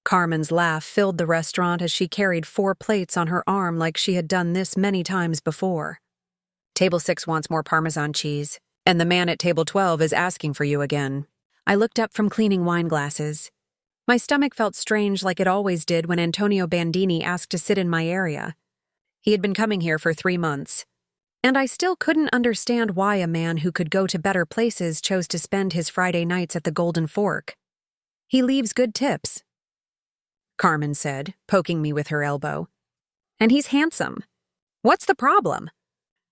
Carmen's laugh filled the restaurant as she carried 4 plates on her arm like she had done this many times before. Table 6 wants more Parmesan cheese, and the man at table 12 is asking for you again. I looked up from cleaning wine glasses. My stomach felt strange like it always did when Antonio Bandini asked to sit in my area. He had been coming here for 3 months, and I still couldn't understand why a man who could go to better places chose to spend his Friday nights at the Golden Fork. He leaves good tips, Carmen said, poking me with her elbow. And he's handsome. What's the problem?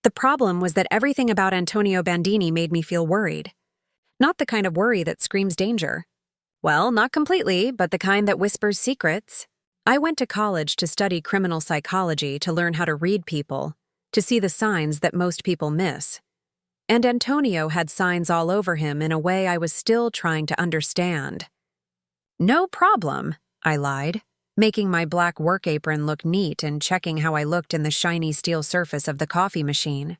The problem was that everything about Antonio Bandini made me feel worried. Not the kind of worry that screams danger. Well, not completely, but the kind that whispers secrets. I went to college to study criminal psychology to learn how to read people, to see the signs that most people miss. And Antonio had signs all over him in a way I was still trying to understand. No problem, I lied, making my black work apron look neat and checking how I looked in the shiny steel surface of the coffee machine.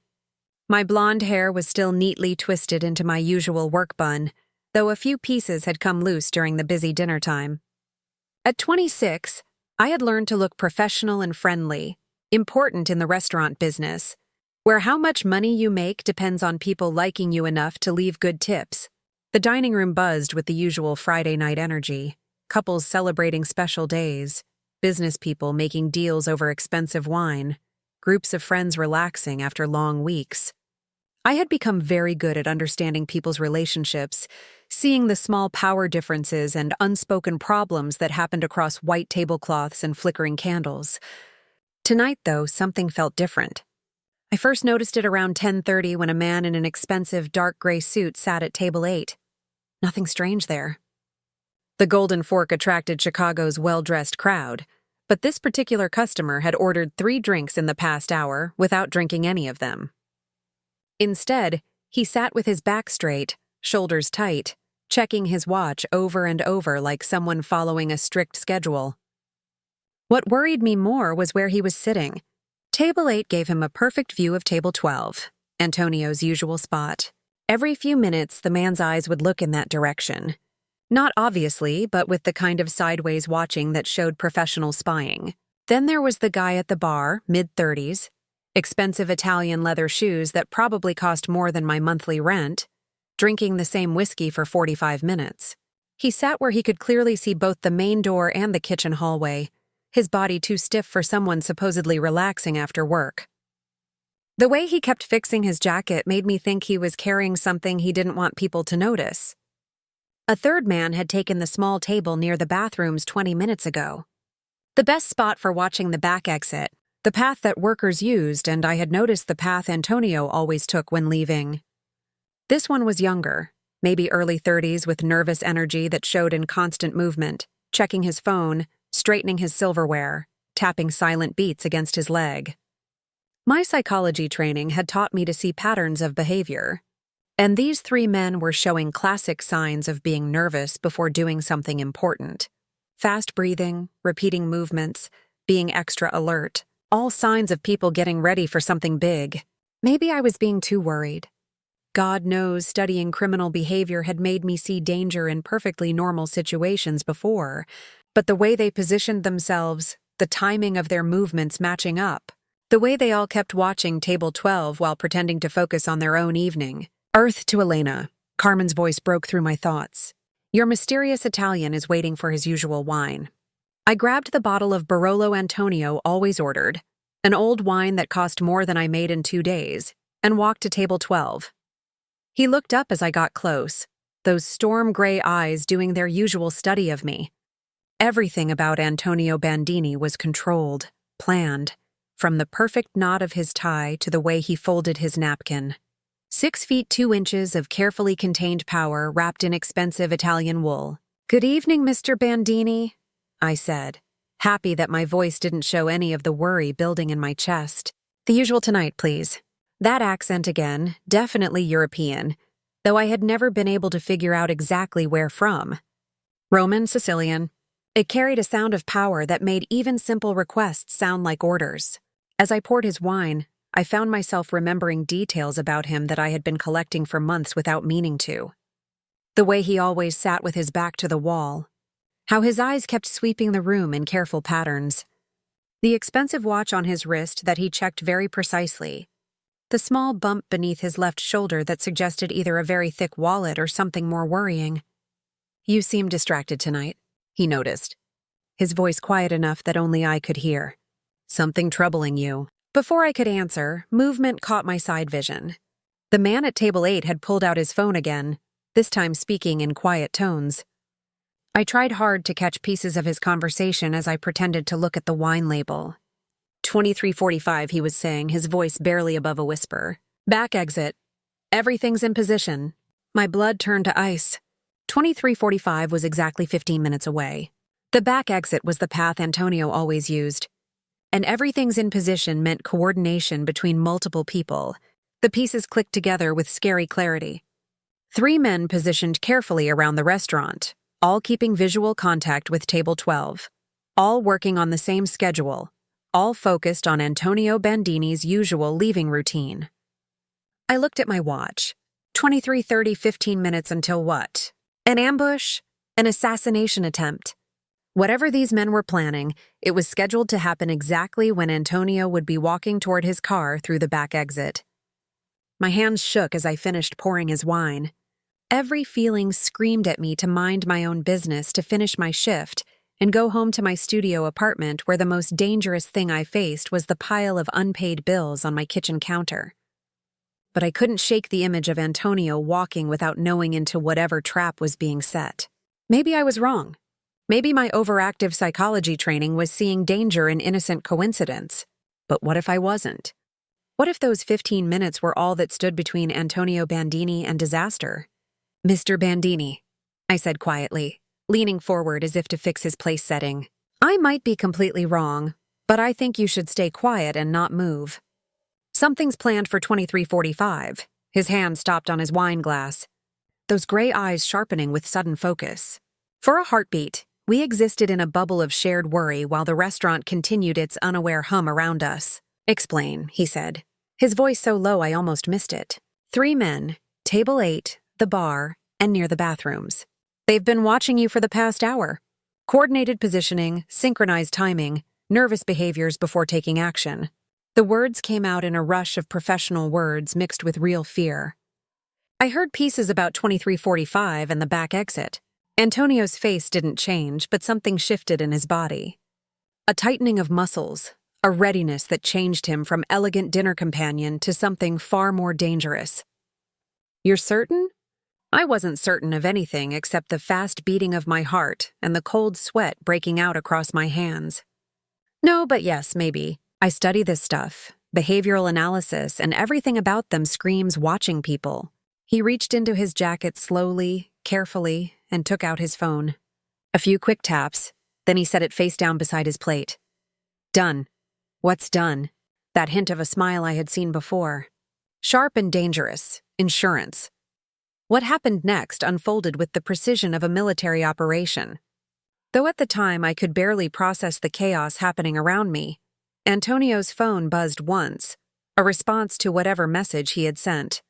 My blonde hair was still neatly twisted into my usual work bun, though a few pieces had come loose during the busy dinner time. At 26, I had learned to look professional and friendly, important in the restaurant business, where how much money you make depends on people liking you enough to leave good tips. The dining room buzzed with the usual Friday night energy, couples celebrating special days, business people making deals over expensive wine, groups of friends relaxing after long weeks. I had become very good at understanding people's relationships, seeing the small power differences and unspoken problems that happened across white tablecloths and flickering candles. Tonight, though, something felt different. I first noticed it around 10:30 when a man in an expensive dark gray suit sat at table 8. Nothing strange there. The Golden Fork attracted Chicago's well-dressed crowd, but this particular customer had ordered 3 drinks in the past hour without drinking any of them. Instead, he sat with his back straight, shoulders tight, checking his watch over and over like someone following a strict schedule. What worried me more was where he was sitting. Table 8 gave him a perfect view of table 12, Antonio's usual spot. Every few minutes, the man's eyes would look in that direction. Not obviously, but with the kind of sideways watching that showed professional spying. Then there was the guy at the bar, mid-30s, expensive Italian leather shoes that probably cost more than my monthly rent, drinking the same whiskey for 45 minutes. He sat where he could clearly see both the main door and the kitchen hallway, his body too stiff for someone supposedly relaxing after work. The way he kept fixing his jacket made me think he was carrying something he didn't want people to notice. A third man had taken the small table near the bathrooms 20 minutes ago. The best spot for watching the back exit, the path that workers used, and I had noticed the path Antonio always took when leaving. This one was younger, maybe early 30s with nervous energy that showed in constant movement, checking his phone, straightening his silverware, tapping silent beats against his leg. My psychology training had taught me to see patterns of behavior, and these 3 men were showing classic signs of being nervous before doing something important. Fast breathing, repeating movements, being extra alert, all signs of people getting ready for something big. Maybe I was being too worried. God knows studying criminal behavior had made me see danger in perfectly normal situations before, but the way they positioned themselves, the timing of their movements matching up, the way they all kept watching table 12 while pretending to focus on their own evening. Earth to Elena. Carmen's voice broke through my thoughts. Your mysterious Italian is waiting for his usual wine. I grabbed the bottle of Barolo Antonio always ordered, an old wine that cost more than I made in 2 days, and walked to table 12. He looked up as I got close, those storm gray eyes doing their usual study of me. Everything about Antonio Bandini was controlled, planned, from the perfect knot of his tie to the way he folded his napkin. 6 feet 2 inches of carefully contained power wrapped in expensive Italian wool. Good evening, Mr. Bandini, I said, happy that my voice didn't show any of the worry building in my chest. The usual tonight, please. That accent again, definitely European, though I had never been able to figure out exactly where from. Roman, Sicilian. It carried a sound of power that made even simple requests sound like orders. As I poured his wine, I found myself remembering details about him that I had been collecting for months without meaning to. The way he always sat with his back to the wall. how his eyes kept sweeping the room in careful patterns. The expensive watch on his wrist that he checked very precisely. The small bump beneath his left shoulder that suggested either a very thick wallet or something more worrying. "You seem distracted tonight," he noticed, his voice quiet enough that only I could hear. "Something troubling you?" Before I could answer, movement caught my side vision. The man at table 8 had pulled out his phone again, this time speaking in quiet tones. I tried hard to catch pieces of his conversation as I pretended to look at the wine label. 2345, he was saying, his voice barely above a whisper. "Back exit. Everything's in position." My blood turned to ice. 2345 was exactly 15 minutes away. The back exit was the path Antonio always used. And everything's in position meant coordination between multiple people. The pieces clicked together with scary clarity. 3 men positioned carefully around the restaurant, all keeping visual contact with table 12, all working on the same schedule, all focused on Antonio Bandini's usual leaving routine. I looked at my watch. 23:30, 15 minutes until what? An ambush? An assassination attempt? Whatever these men were planning, it was scheduled to happen exactly when Antonio would be walking toward his car through the back exit. My hands shook as I finished pouring his wine. Every feeling screamed at me to mind my own business, to finish my shift, and go home to my studio apartment where the most dangerous thing I faced was the pile of unpaid bills on my kitchen counter. But I couldn't shake the image of Antonio walking without knowing into whatever trap was being set. Maybe I was wrong. Maybe my overactive psychology training was seeing danger in innocent coincidence. But what if I wasn't? What if those 15 minutes were all that stood between Antonio Bandini and disaster? "Mr. Bandini," I said quietly, leaning forward as if to fix his place setting. "I might be completely wrong, but I think you should stay quiet and not move. Something's planned for 2345. His hand stopped on his wine glass, those gray eyes sharpening with sudden focus. For a heartbeat, we existed in a bubble of shared worry while the restaurant continued its unaware hum around us. "Explain," he said, his voice so low I almost missed it. 3 men, table 8, the bar, and near the bathrooms. They've been watching you for the past hour. Coordinated positioning, synchronized timing, nervous behaviors before taking action." The words came out in a rush of professional words mixed with real fear. I heard pieces about 2345 and the back exit. Antonio's face didn't change, but something shifted in his body. A tightening of muscles, a readiness that changed him from elegant dinner companion to something far more dangerous. "You're certain?" I wasn't certain of anything except the fast beating of my heart and the cold sweat breaking out across my hands. "No, but yes, maybe. I study this stuff. Behavioral analysis and everything about them screams watching people." He reached into his jacket slowly, carefully, and took out his phone. A few quick taps, then he set it face down beside his plate. "Done." What's done? That hint of a smile I had seen before. Sharp and dangerous. Insurance. What happened next unfolded with the precision of a military operation. Though at the time I could barely process the chaos happening around me, Antonio's phone buzzed once, a response to whatever message he had sent.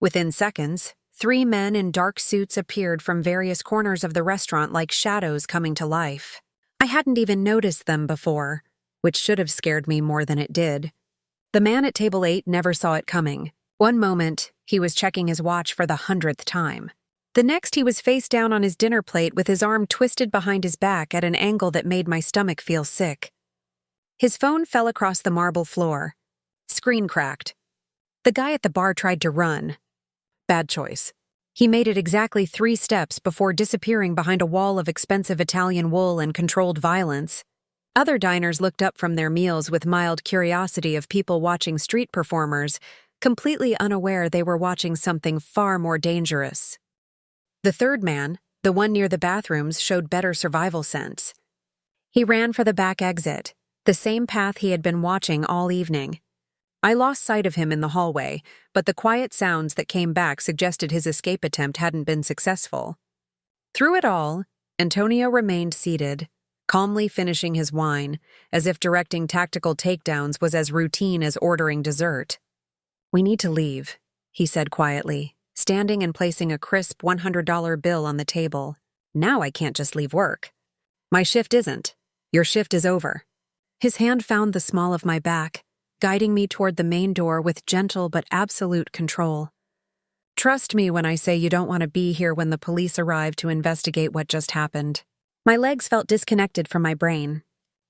Within seconds, 3 men in dark suits appeared from various corners of the restaurant like shadows coming to life. I hadn't even noticed them before, which should have scared me more than it did. The man at table 8 never saw it coming. One moment, he was checking his watch for the 100th time. The next, he was face down on his dinner plate with his arm twisted behind his back at an angle that made my stomach feel sick. His phone fell across the marble floor. Screen cracked. The guy at the bar tried to run. Bad choice. He made it exactly 3 steps before disappearing behind a wall of expensive Italian wool and controlled violence. Other diners looked up from their meals with mild curiosity of people watching street performers, completely unaware they were watching something far more dangerous. The third man, the one near the bathrooms, showed better survival sense. He ran for the back exit, the same path he had been watching all evening. I lost sight of him in the hallway, but the quiet sounds that came back suggested his escape attempt hadn't been successful. Through it all, Antonio remained seated, calmly finishing his wine, as if directing tactical takedowns was as routine as ordering dessert. "We need to leave," he said quietly, standing and placing a crisp $100 bill on the table. "Now I can't just leave work. My shift isn't. Your shift is over. His hand found the small of my back, guiding me toward the main door with gentle but absolute control. Trust me when I say you don't want to be here when the police arrive to investigate what just happened. My legs felt disconnected from my brain.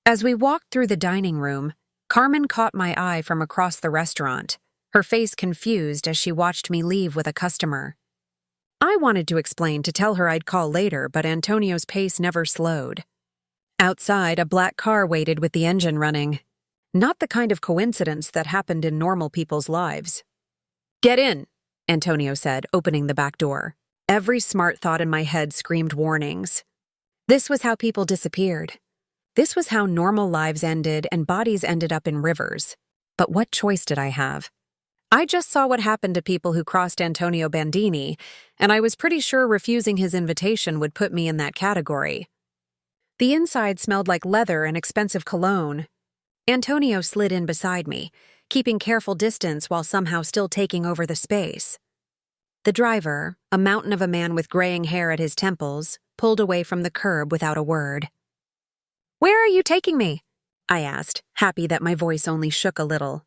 As we walked through the dining room, Carmen caught my eye from across the restaurant, her face confused as she watched me leave with a customer. I wanted to explain to tell her I'd call later, but Antonio's pace never slowed. Outside, a black car waited with the engine running. Not the kind of coincidence that happened in normal people's lives. "Get in," Antonio said, opening the back door. Every smart thought in my head screamed warnings. This was how people disappeared. This was how normal lives ended and bodies ended up in rivers. But what choice did I have? I just saw what happened to people who crossed Antonio Bandini, and I was pretty sure refusing his invitation would put me in that category. The inside smelled like leather and expensive cologne. Antonio slid in beside me, keeping careful distance while somehow still taking over the space. The driver, a mountain of a man with graying hair at his temples, pulled away from the curb without a word. "Where are you taking me?" I asked, happy that my voice only shook a little.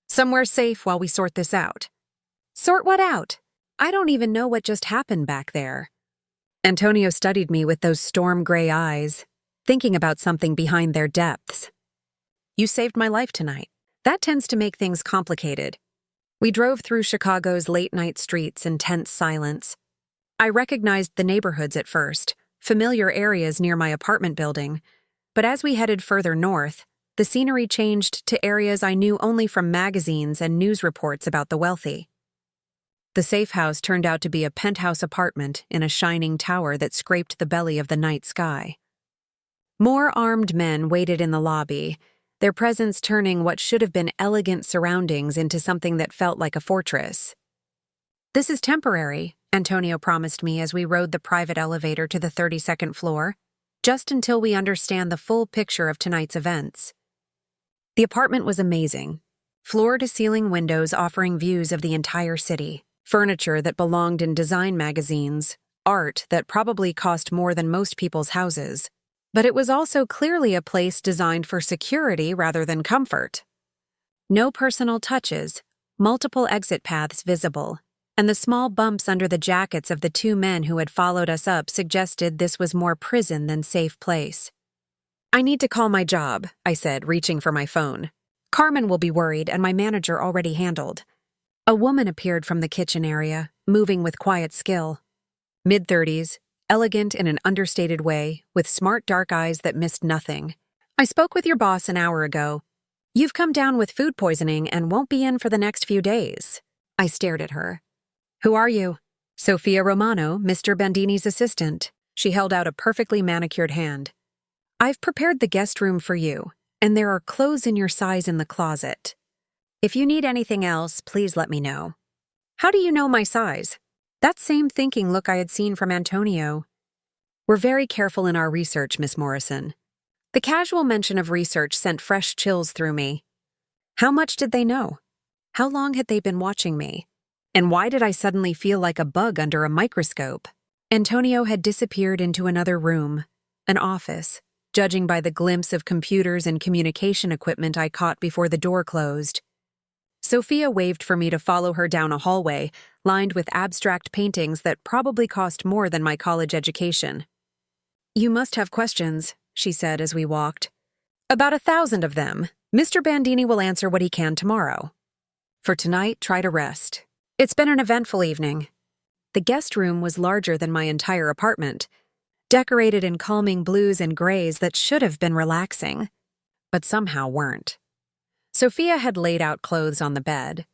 "Somewhere safe while we sort this out." "Sort what out? I don't even know what just happened back there." Antonio studied me with those storm-gray eyes, thinking about something behind their depths. "You saved my life tonight. That tends to make things complicated." We drove through Chicago's late-night streets in tense silence. I recognized the neighborhoods at first, familiar areas near my apartment building, but as we headed further north, the scenery changed to areas I knew only from magazines and news reports about the wealthy. The safe house turned out to be a penthouse apartment in a shining tower that scraped the belly of the night sky. More armed men waited in the lobby, their presence turning what should have been elegant surroundings into something that felt like a fortress. "This is temporary," Antonio promised me as we rode the private elevator to the 32nd floor, just until we understand the full picture of tonight's events. The apartment was amazing. Floor-to-ceiling windows offering views of the entire city, furniture that belonged in design magazines, art that probably cost more than most people's houses. But it was also clearly a place designed for security rather than comfort. No personal touches, multiple exit paths visible, and the small bumps under the jackets of the two men who had followed us up suggested this was more prison than safe place. "I need to call my job," I said, reaching for my phone. "Carmen will be worried, and my manager already handled." A woman appeared from the kitchen area, moving with quiet skill. Mid-30s, elegant in an understated way, with smart dark eyes that missed nothing. "I spoke with your boss an hour ago. You've come down with food poisoning and won't be in for the next few days." I stared at her. "Who are you?" "Sophia Romano, Mr. Bandini's assistant." She held out a perfectly manicured hand. "I've prepared the guest room for you, and there are clothes in your size in the closet. If you need anything else, please let me know." "How do you know my size?" That same thinking look I had seen from Antonio. "We're very careful in our research, Miss Morrison." The casual mention of research sent fresh chills through me. How much did they know? How long had they been watching me? And why did I suddenly feel like a bug under a microscope? Antonio had disappeared into another room, an office, judging by the glimpse of computers and communication equipment I caught before the door closed. Sophia waved for me to follow her down a hallway, lined with abstract paintings that probably cost more than my college education. "You must have questions," she said as we walked. "About 1,000 of them. Mr. Bandini will answer what he can tomorrow. For tonight, try to rest. It's been an eventful evening." The guest room was larger than my entire apartment, decorated in calming blues and grays that should have been relaxing, but somehow weren't. Sophia had laid out clothes on the bed.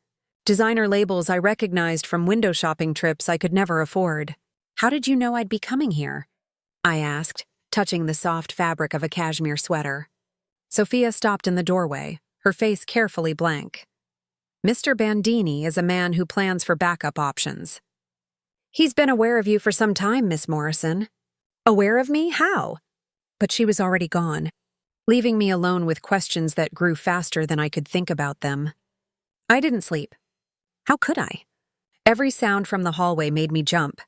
Designer labels I recognized from window shopping trips I could never afford. "How did you know I'd be coming here?" I asked, touching the soft fabric of a cashmere sweater. Sophia stopped in the doorway, her face carefully blank. "Mr. Bandini is a man who plans for backup options." "He's been aware of you for some time, Miss Morrison." "Aware of me? How?" But she was already gone, leaving me alone with questions that grew faster than I could think about them. I didn't sleep. How could I? Every sound from the hallway made me jump.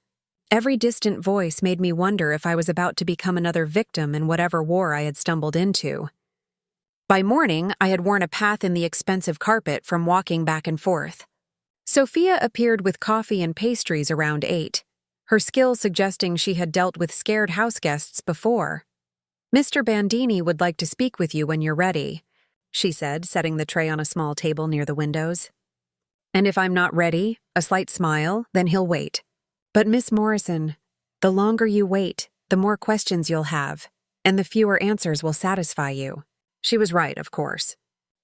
Every distant voice made me wonder if I was about to become another victim in whatever war I had stumbled into. By morning, I had worn a path in the expensive carpet from walking back and forth. Sophia appeared with coffee and pastries around 8, her skill suggesting she had dealt with scared houseguests before. "Mr. Bandini would like to speak with you when you're ready," she said, setting the tray on a small table near the windows. "And if I'm not ready," a slight smile, "then he'll wait. But Miss Morrison, the longer you wait, the more questions you'll have, and the fewer answers will satisfy you." She was right, of course.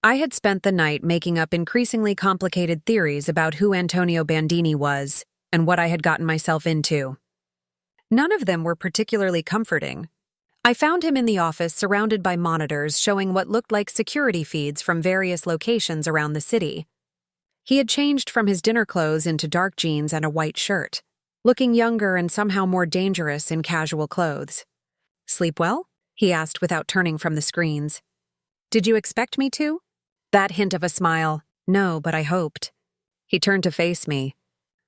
I had spent the night making up increasingly complicated theories about who Antonio Bandini was and what I had gotten myself into. None of them were particularly comforting. I found him in the office surrounded by monitors showing what looked like security feeds from various locations around the city. He had changed from his dinner clothes into dark jeans and a white shirt, looking younger and somehow more dangerous in casual clothes. "Sleep well?" he asked without turning from the screens. "Did you expect me to?" That hint of a smile. "No, but I hoped." He turned to face me,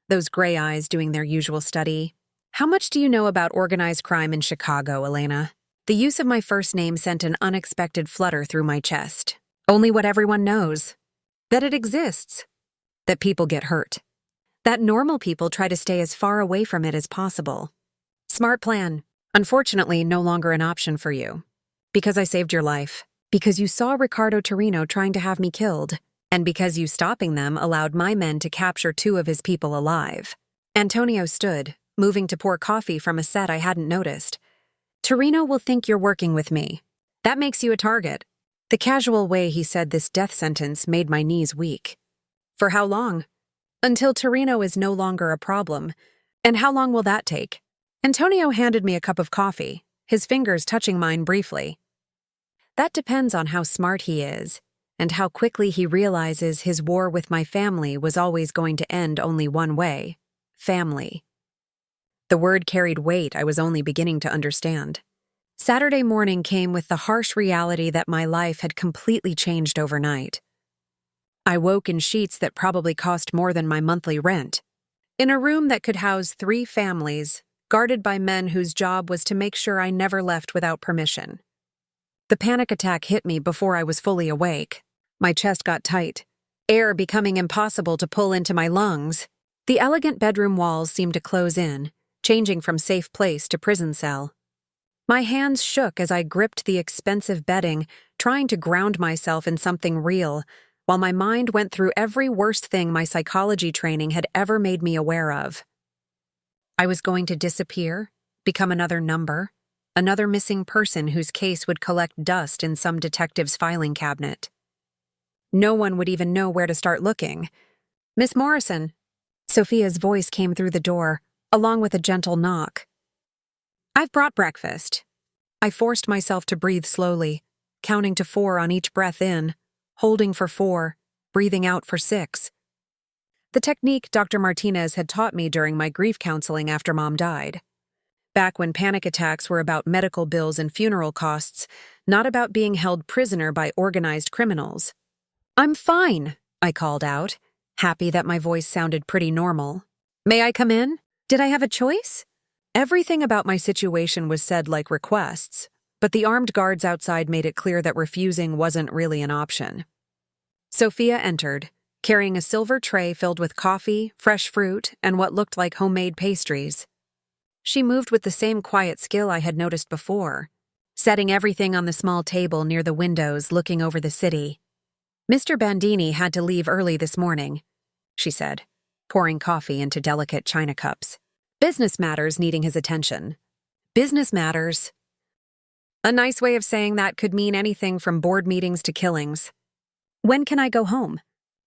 those gray eyes doing their usual study. "How much do you know about organized crime in Chicago, Elena?" The use of my first name sent an unexpected flutter through my chest. "Only what everyone knows. That it exists. That people get hurt. That normal people try to stay as far away from it as possible. Smart plan. Unfortunately, no longer an option for you. Because I saved your life. Because you saw Riccardo Torino trying to have me killed. And because you stopping them allowed my men to capture 2 of his people alive." Antonio stood, moving to pour coffee from a set I hadn't noticed. "Torino will think you're working with me. That makes you a target." The casual way he said this death sentence made my knees weak. "For how long?" "Until Torino is no longer a problem." "And how long will that take?" Antonio handed me a cup of coffee, his fingers touching mine briefly. "That depends on how smart he is, and how quickly he realizes his war with my family was always going to end only one way: family." The word carried weight I was only beginning to understand. Saturday morning came with the harsh reality that my life had completely changed overnight. I woke in sheets that probably cost more than my monthly rent, in a room that could house 3 families, guarded by men whose job was to make sure I never left without permission. The panic attack hit me before I was fully awake. My chest got tight, air becoming impossible to pull into my lungs. The elegant bedroom walls seemed to close in, changing from safe place to prison cell. My hands shook as I gripped the expensive bedding, trying to ground myself in something real, while my mind went through every worst thing my psychology training had ever made me aware of. I was going to disappear, become another number, another missing person whose case would collect dust in some detective's filing cabinet. No one would even know where to start looking. "Miss Morrison." Sophia's voice came through the door, along with a gentle knock. "I've brought breakfast." I forced myself to breathe slowly, counting to 4 on each breath in, holding for 4, breathing out for 6. The technique Dr. Martinez had taught me during my grief counseling after Mom died. Back when panic attacks were about medical bills and funeral costs, not about being held prisoner by organized criminals. "I'm fine," I called out, happy that my voice sounded pretty normal. "May I come in? Did I have a choice?" Everything about my situation was said like requests, but the armed guards outside made it clear that refusing wasn't really an option. Sophia entered, carrying a silver tray filled with coffee, fresh fruit, and what looked like homemade pastries. She moved with the same quiet skill I had noticed before, setting everything on the small table near the windows looking over the city. "Mr. Bandini had to leave early this morning," she said, pouring coffee into delicate china cups. "Business matters needing his attention." Business matters. A nice way of saying that could mean anything from board meetings to killings. "When can I go home?"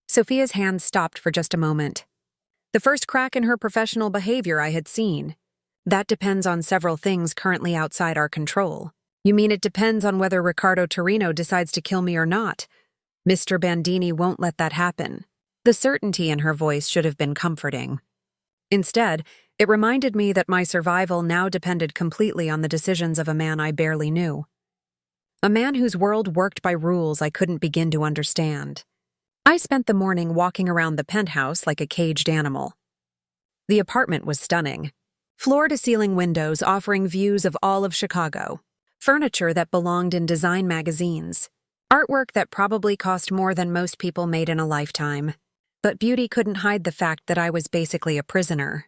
Sophia's hands stopped for just a moment. The first crack in her professional behavior I had seen. "That depends on several things currently outside our control." "You mean it depends on whether Riccardo Torino decides to kill me or not?" "Mr. Bandini won't let that happen." The certainty in her voice should have been comforting. Instead, it reminded me that my survival now depended completely on the decisions of a man I barely knew. A man whose world worked by rules I couldn't begin to understand. I spent the morning walking around the penthouse like a caged animal. The apartment was stunning. Floor-to-ceiling windows offering views of all of Chicago. Furniture that belonged in design magazines. Artwork that probably cost more than most people made in a lifetime. But beauty couldn't hide the fact that I was basically a prisoner.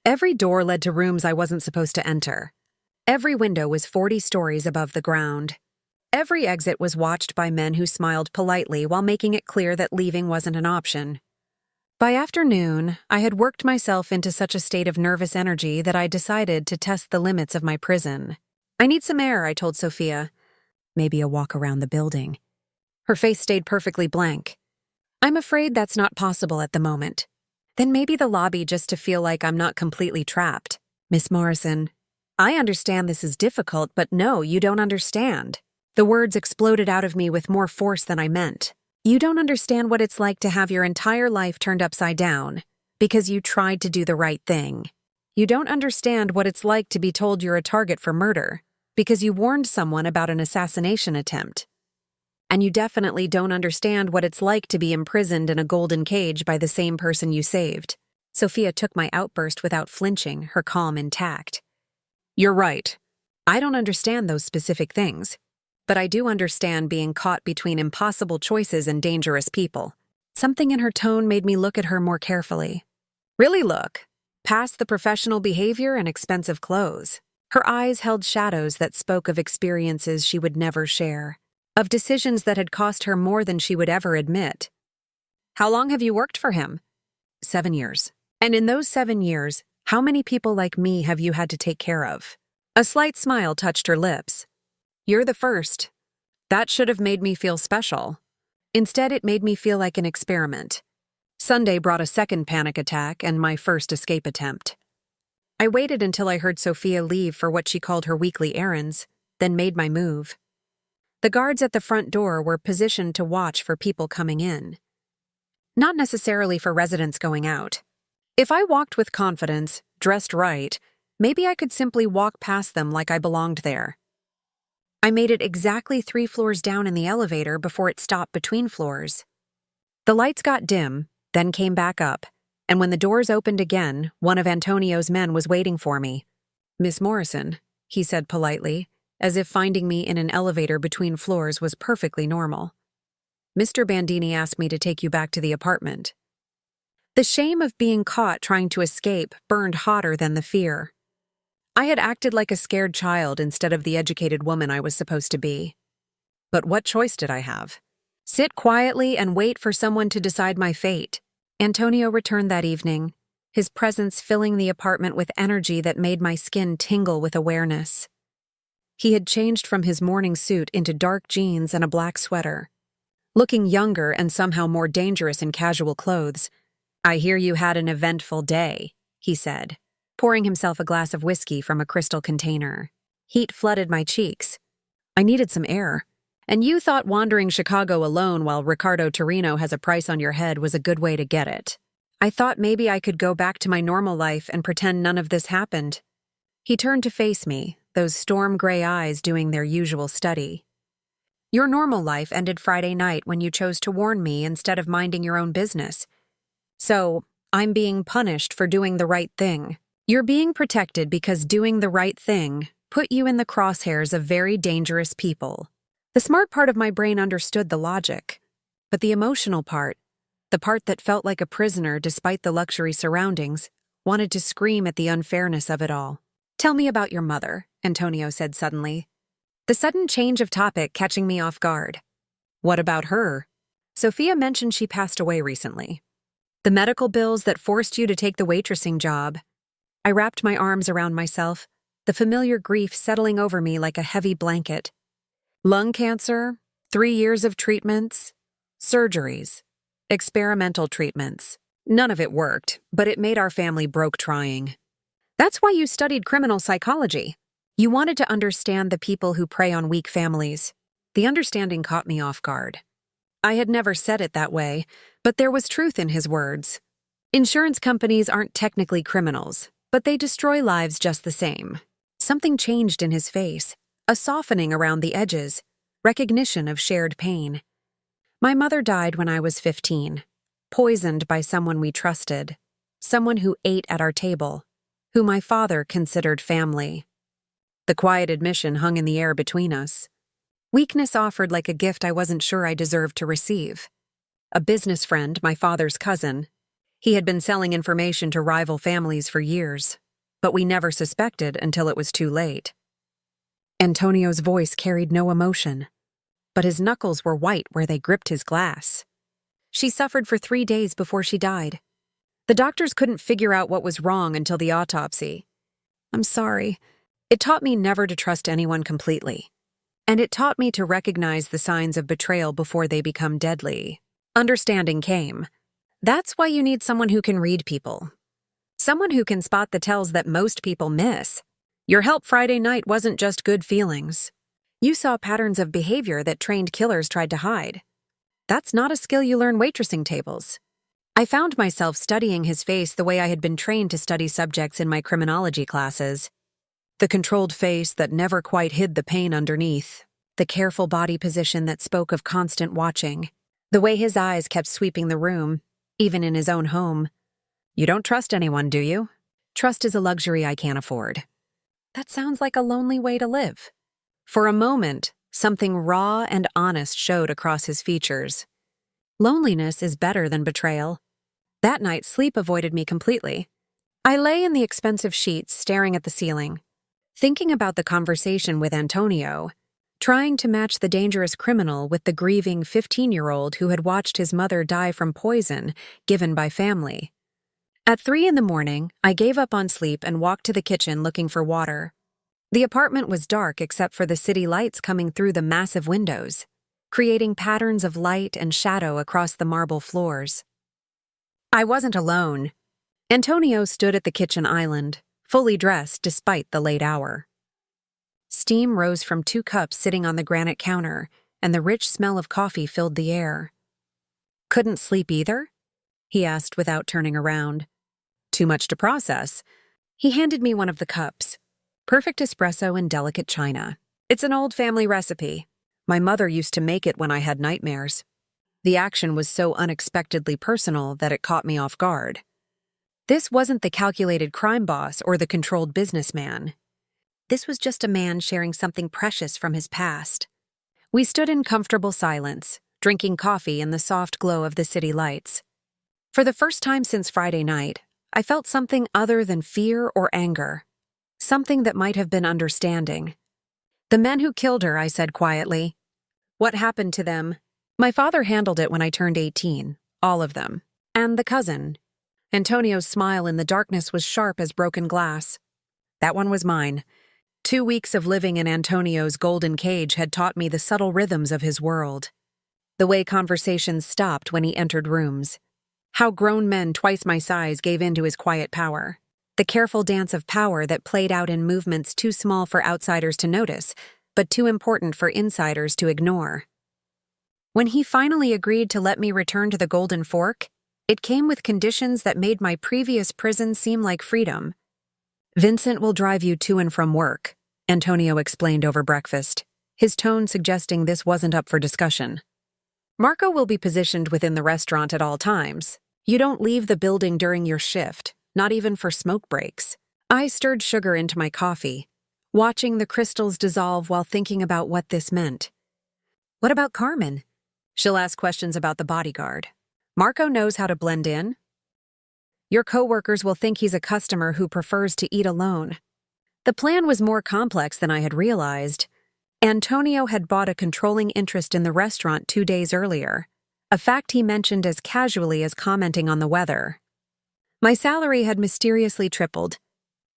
Every door led to rooms I wasn't supposed to enter. Every window was 40 stories above the ground. Every exit was watched by men who smiled politely while making it clear that leaving wasn't an option. By afternoon, I had worked myself into such a state of nervous energy that I decided to test the limits of my prison. "I need some air," I told Sophia. "Maybe a walk around the building." Her face stayed perfectly blank. "I'm afraid that's not possible at the moment." "Then maybe the lobby just to feel like I'm not completely trapped." "Miss Morrison, I understand this is difficult, but no, you don't understand." The words exploded out of me with more force than I meant. "You don't understand what it's like to have your entire life turned upside down because you tried to do the right thing. You don't understand what it's like to be told you're a target for murder because you warned someone about an assassination attempt. And you definitely don't understand what it's like to be imprisoned in a golden cage by the same person you saved." Sophia took my outburst without flinching, her calm intact. "You're right. I don't understand those specific things. But I do understand being caught between impossible choices and dangerous people." Something in her tone made me look at her more carefully. Really look, past the professional behavior and expensive clothes. Her eyes held shadows that spoke of experiences she would never share, of decisions that had cost her more than she would ever admit. "How long have you worked for him?" 7 years. "And in those 7 years, how many people like me have you had to take care of?" A slight smile touched her lips. "You're the first. That should have made me feel special. Instead, it made me feel like an experiment." Sunday brought a second panic attack and my first escape attempt. I waited until I heard Sophia leave for what she called her weekly errands, then made my move. The guards at the front door were positioned to watch for people coming in. Not necessarily for residents going out. If I walked with confidence, dressed right, maybe I could simply walk past them like I belonged there. I made it exactly 3 floors down in the elevator before it stopped between floors. The lights got dim, then came back up, and when the doors opened again, one of Antonio's men was waiting for me. "Miss Morrison," he said politely, as if finding me in an elevator between floors was perfectly normal. "Mr. Bandini asked me to take you back to the apartment." The shame of being caught trying to escape burned hotter than the fear. I had acted like a scared child instead of the educated woman I was supposed to be. But what choice did I have? Sit quietly and wait for someone to decide my fate. Antonio returned that evening, his presence filling the apartment with energy that made my skin tingle with awareness. He had changed from his morning suit into dark jeans and a black sweater, looking younger and somehow more dangerous in casual clothes. "I hear you had an eventful day," he said, pouring himself a glass of whiskey from a crystal container. Heat flooded my cheeks. I needed some air. "And you thought wandering Chicago alone while Ricardo Torino has a price on your head was a good way to get it. I thought maybe I could go back to my normal life and pretend none of this happened." He turned to face me, those storm gray eyes doing their usual study. "Your normal life ended Friday night when you chose to warn me instead of minding your own business. So, I'm being punished for doing the right thing. You're being protected because doing the right thing put you in the crosshairs of very dangerous people." The smart part of my brain understood the logic, but the emotional part, the part that felt like a prisoner despite the luxury surroundings, wanted to scream at the unfairness of it all. "Tell me about your mother," Antonio said suddenly, the sudden change of topic catching me off guard. "What about her?" "Sophia mentioned she passed away recently. The medical bills that forced you to take the waitressing job." I wrapped my arms around myself, the familiar grief settling over me like a heavy blanket. "Lung cancer, 3 years of treatments, surgeries, experimental treatments. None of it worked, but it made our family broke trying." "That's why you studied criminal psychology. You wanted to understand the people who prey on weak families." The understanding caught me off guard. I had never said it that way, but there was truth in his words. Insurance companies aren't technically criminals, but they destroy lives just the same. Something changed in his face, a softening around the edges, recognition of shared pain. "My mother died when I was 15, poisoned by someone we trusted, someone who ate at our table. who my father considered family. The quiet admission hung in the air between us. Weakness offered like a gift I wasn't sure I deserved to receive. A business friend, my father's cousin. He had been selling information to rival families for years, but we never suspected until it was too late. Antonio's voice carried no emotion, but his knuckles were white where they gripped his glass. She suffered for 3 days before she died. The doctors couldn't figure out what was wrong until the autopsy. I'm sorry. It taught me never to trust anyone completely. And it taught me to recognize the signs of betrayal before they become deadly. Understanding came. That's why you need someone who can read people. Someone who can spot the tells that most people miss. Your help Friday night wasn't just good feelings. You saw patterns of behavior that trained killers tried to hide. That's not a skill you learn waitressing tables. I found myself studying his face the way I had been trained to study subjects in my criminology classes. The controlled face that never quite hid the pain underneath. The careful body position that spoke of constant watching. The way his eyes kept sweeping the room, even in his own home. You don't trust anyone, do you? Trust is a luxury I can't afford. That sounds like a lonely way to live. For a moment, something raw and honest showed across his features. Loneliness is better than betrayal. That night, sleep avoided me completely. I lay in the expensive sheets, staring at the ceiling, thinking about the conversation with Antonio, trying to match the dangerous criminal with the grieving 15-year-old who had watched his mother die from poison given by family. At 3 a.m, I gave up on sleep and walked to the kitchen looking for water. The apartment was dark except for the city lights coming through the massive windows, creating patterns of light and shadow across the marble floors. I wasn't alone. Antonio stood at the kitchen island, fully dressed despite the late hour. Steam rose from 2 cups sitting on the granite counter, and the rich smell of coffee filled the air. Couldn't sleep either? He asked without turning around. Too much to process. He handed me one of the cups. Perfect espresso in delicate china. It's an old family recipe. My mother used to make it when I had nightmares. The action was so unexpectedly personal that it caught me off guard. This wasn't the calculated crime boss or the controlled businessman. This was just a man sharing something precious from his past. We stood in comfortable silence, drinking coffee in the soft glow of the city lights. For the first time since Friday night, I felt something other than fear or anger. Something that might have been understanding. The men who killed her, I said quietly. What happened to them? My father handled it when I turned 18, all of them. And the cousin. Antonio's smile in the darkness was sharp as broken glass. That one was mine. 2 weeks of living in Antonio's golden cage had taught me the subtle rhythms of his world. The way conversations stopped when he entered rooms. How grown men twice my size gave in to his quiet power. The careful dance of power that played out in movements too small for outsiders to notice, but too important for insiders to ignore. When he finally agreed to let me return to the Golden Fork, it came with conditions that made my previous prison seem like freedom. Vincent will drive you to and from work, Antonio explained over breakfast, his tone suggesting this wasn't up for discussion. Marco will be positioned within the restaurant at all times. You don't leave the building during your shift, not even for smoke breaks. I stirred sugar into my coffee, watching the crystals dissolve while thinking about what this meant. What about Carmen? She'll ask questions about the bodyguard. Marco knows how to blend in. Your coworkers will think he's a customer who prefers to eat alone. The plan was more complex than I had realized. Antonio had bought a controlling interest in the restaurant 2 days earlier, a fact he mentioned as casually as commenting on the weather. My salary had mysteriously tripled.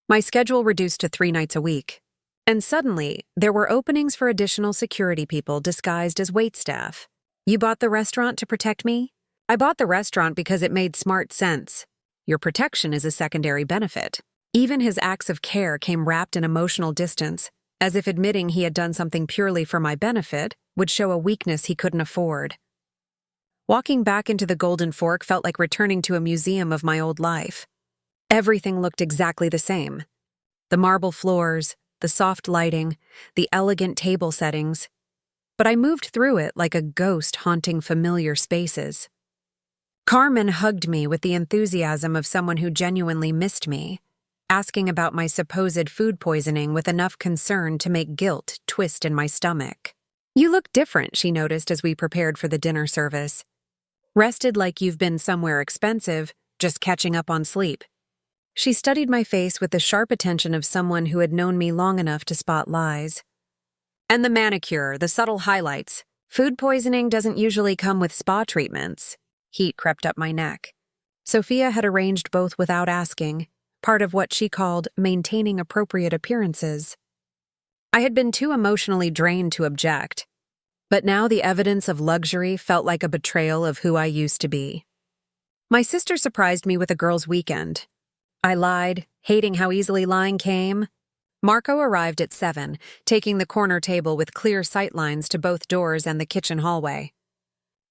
My schedule reduced to 3 nights a week. And suddenly, there were openings for additional security people disguised as waitstaff. You bought the restaurant to protect me? I bought the restaurant because it made smart sense. Your protection is a secondary benefit. Even his acts of care came wrapped in emotional distance, as if admitting he had done something purely for my benefit would show a weakness he couldn't afford. Walking back into the Golden Fork felt like returning to a museum of my old life. Everything looked exactly the same. The marble floors, the soft lighting, the elegant table settings. But I moved through it like a ghost haunting familiar spaces. Carmen hugged me with the enthusiasm of someone who genuinely missed me. asking about my supposed food poisoning with enough concern to make guilt twist in my stomach. "You look different," she noticed as we prepared for the dinner service. "Rested like you've been somewhere expensive, just catching up on sleep." She studied my face with the sharp attention of someone who had known me long enough to spot lies. "And the manicure, the subtle highlights. Food poisoning doesn't usually come with spa treatments." Heat crept up my neck. Sophia had arranged both without asking, part of what she called maintaining appropriate appearances. I had been too emotionally drained to object, but now the evidence of luxury felt like a betrayal of who I used to be. My sister surprised me with a girls' weekend. I lied, hating how easily lying came. Marco arrived at 7, taking the corner table with clear sightlines to both doors and the kitchen hallway.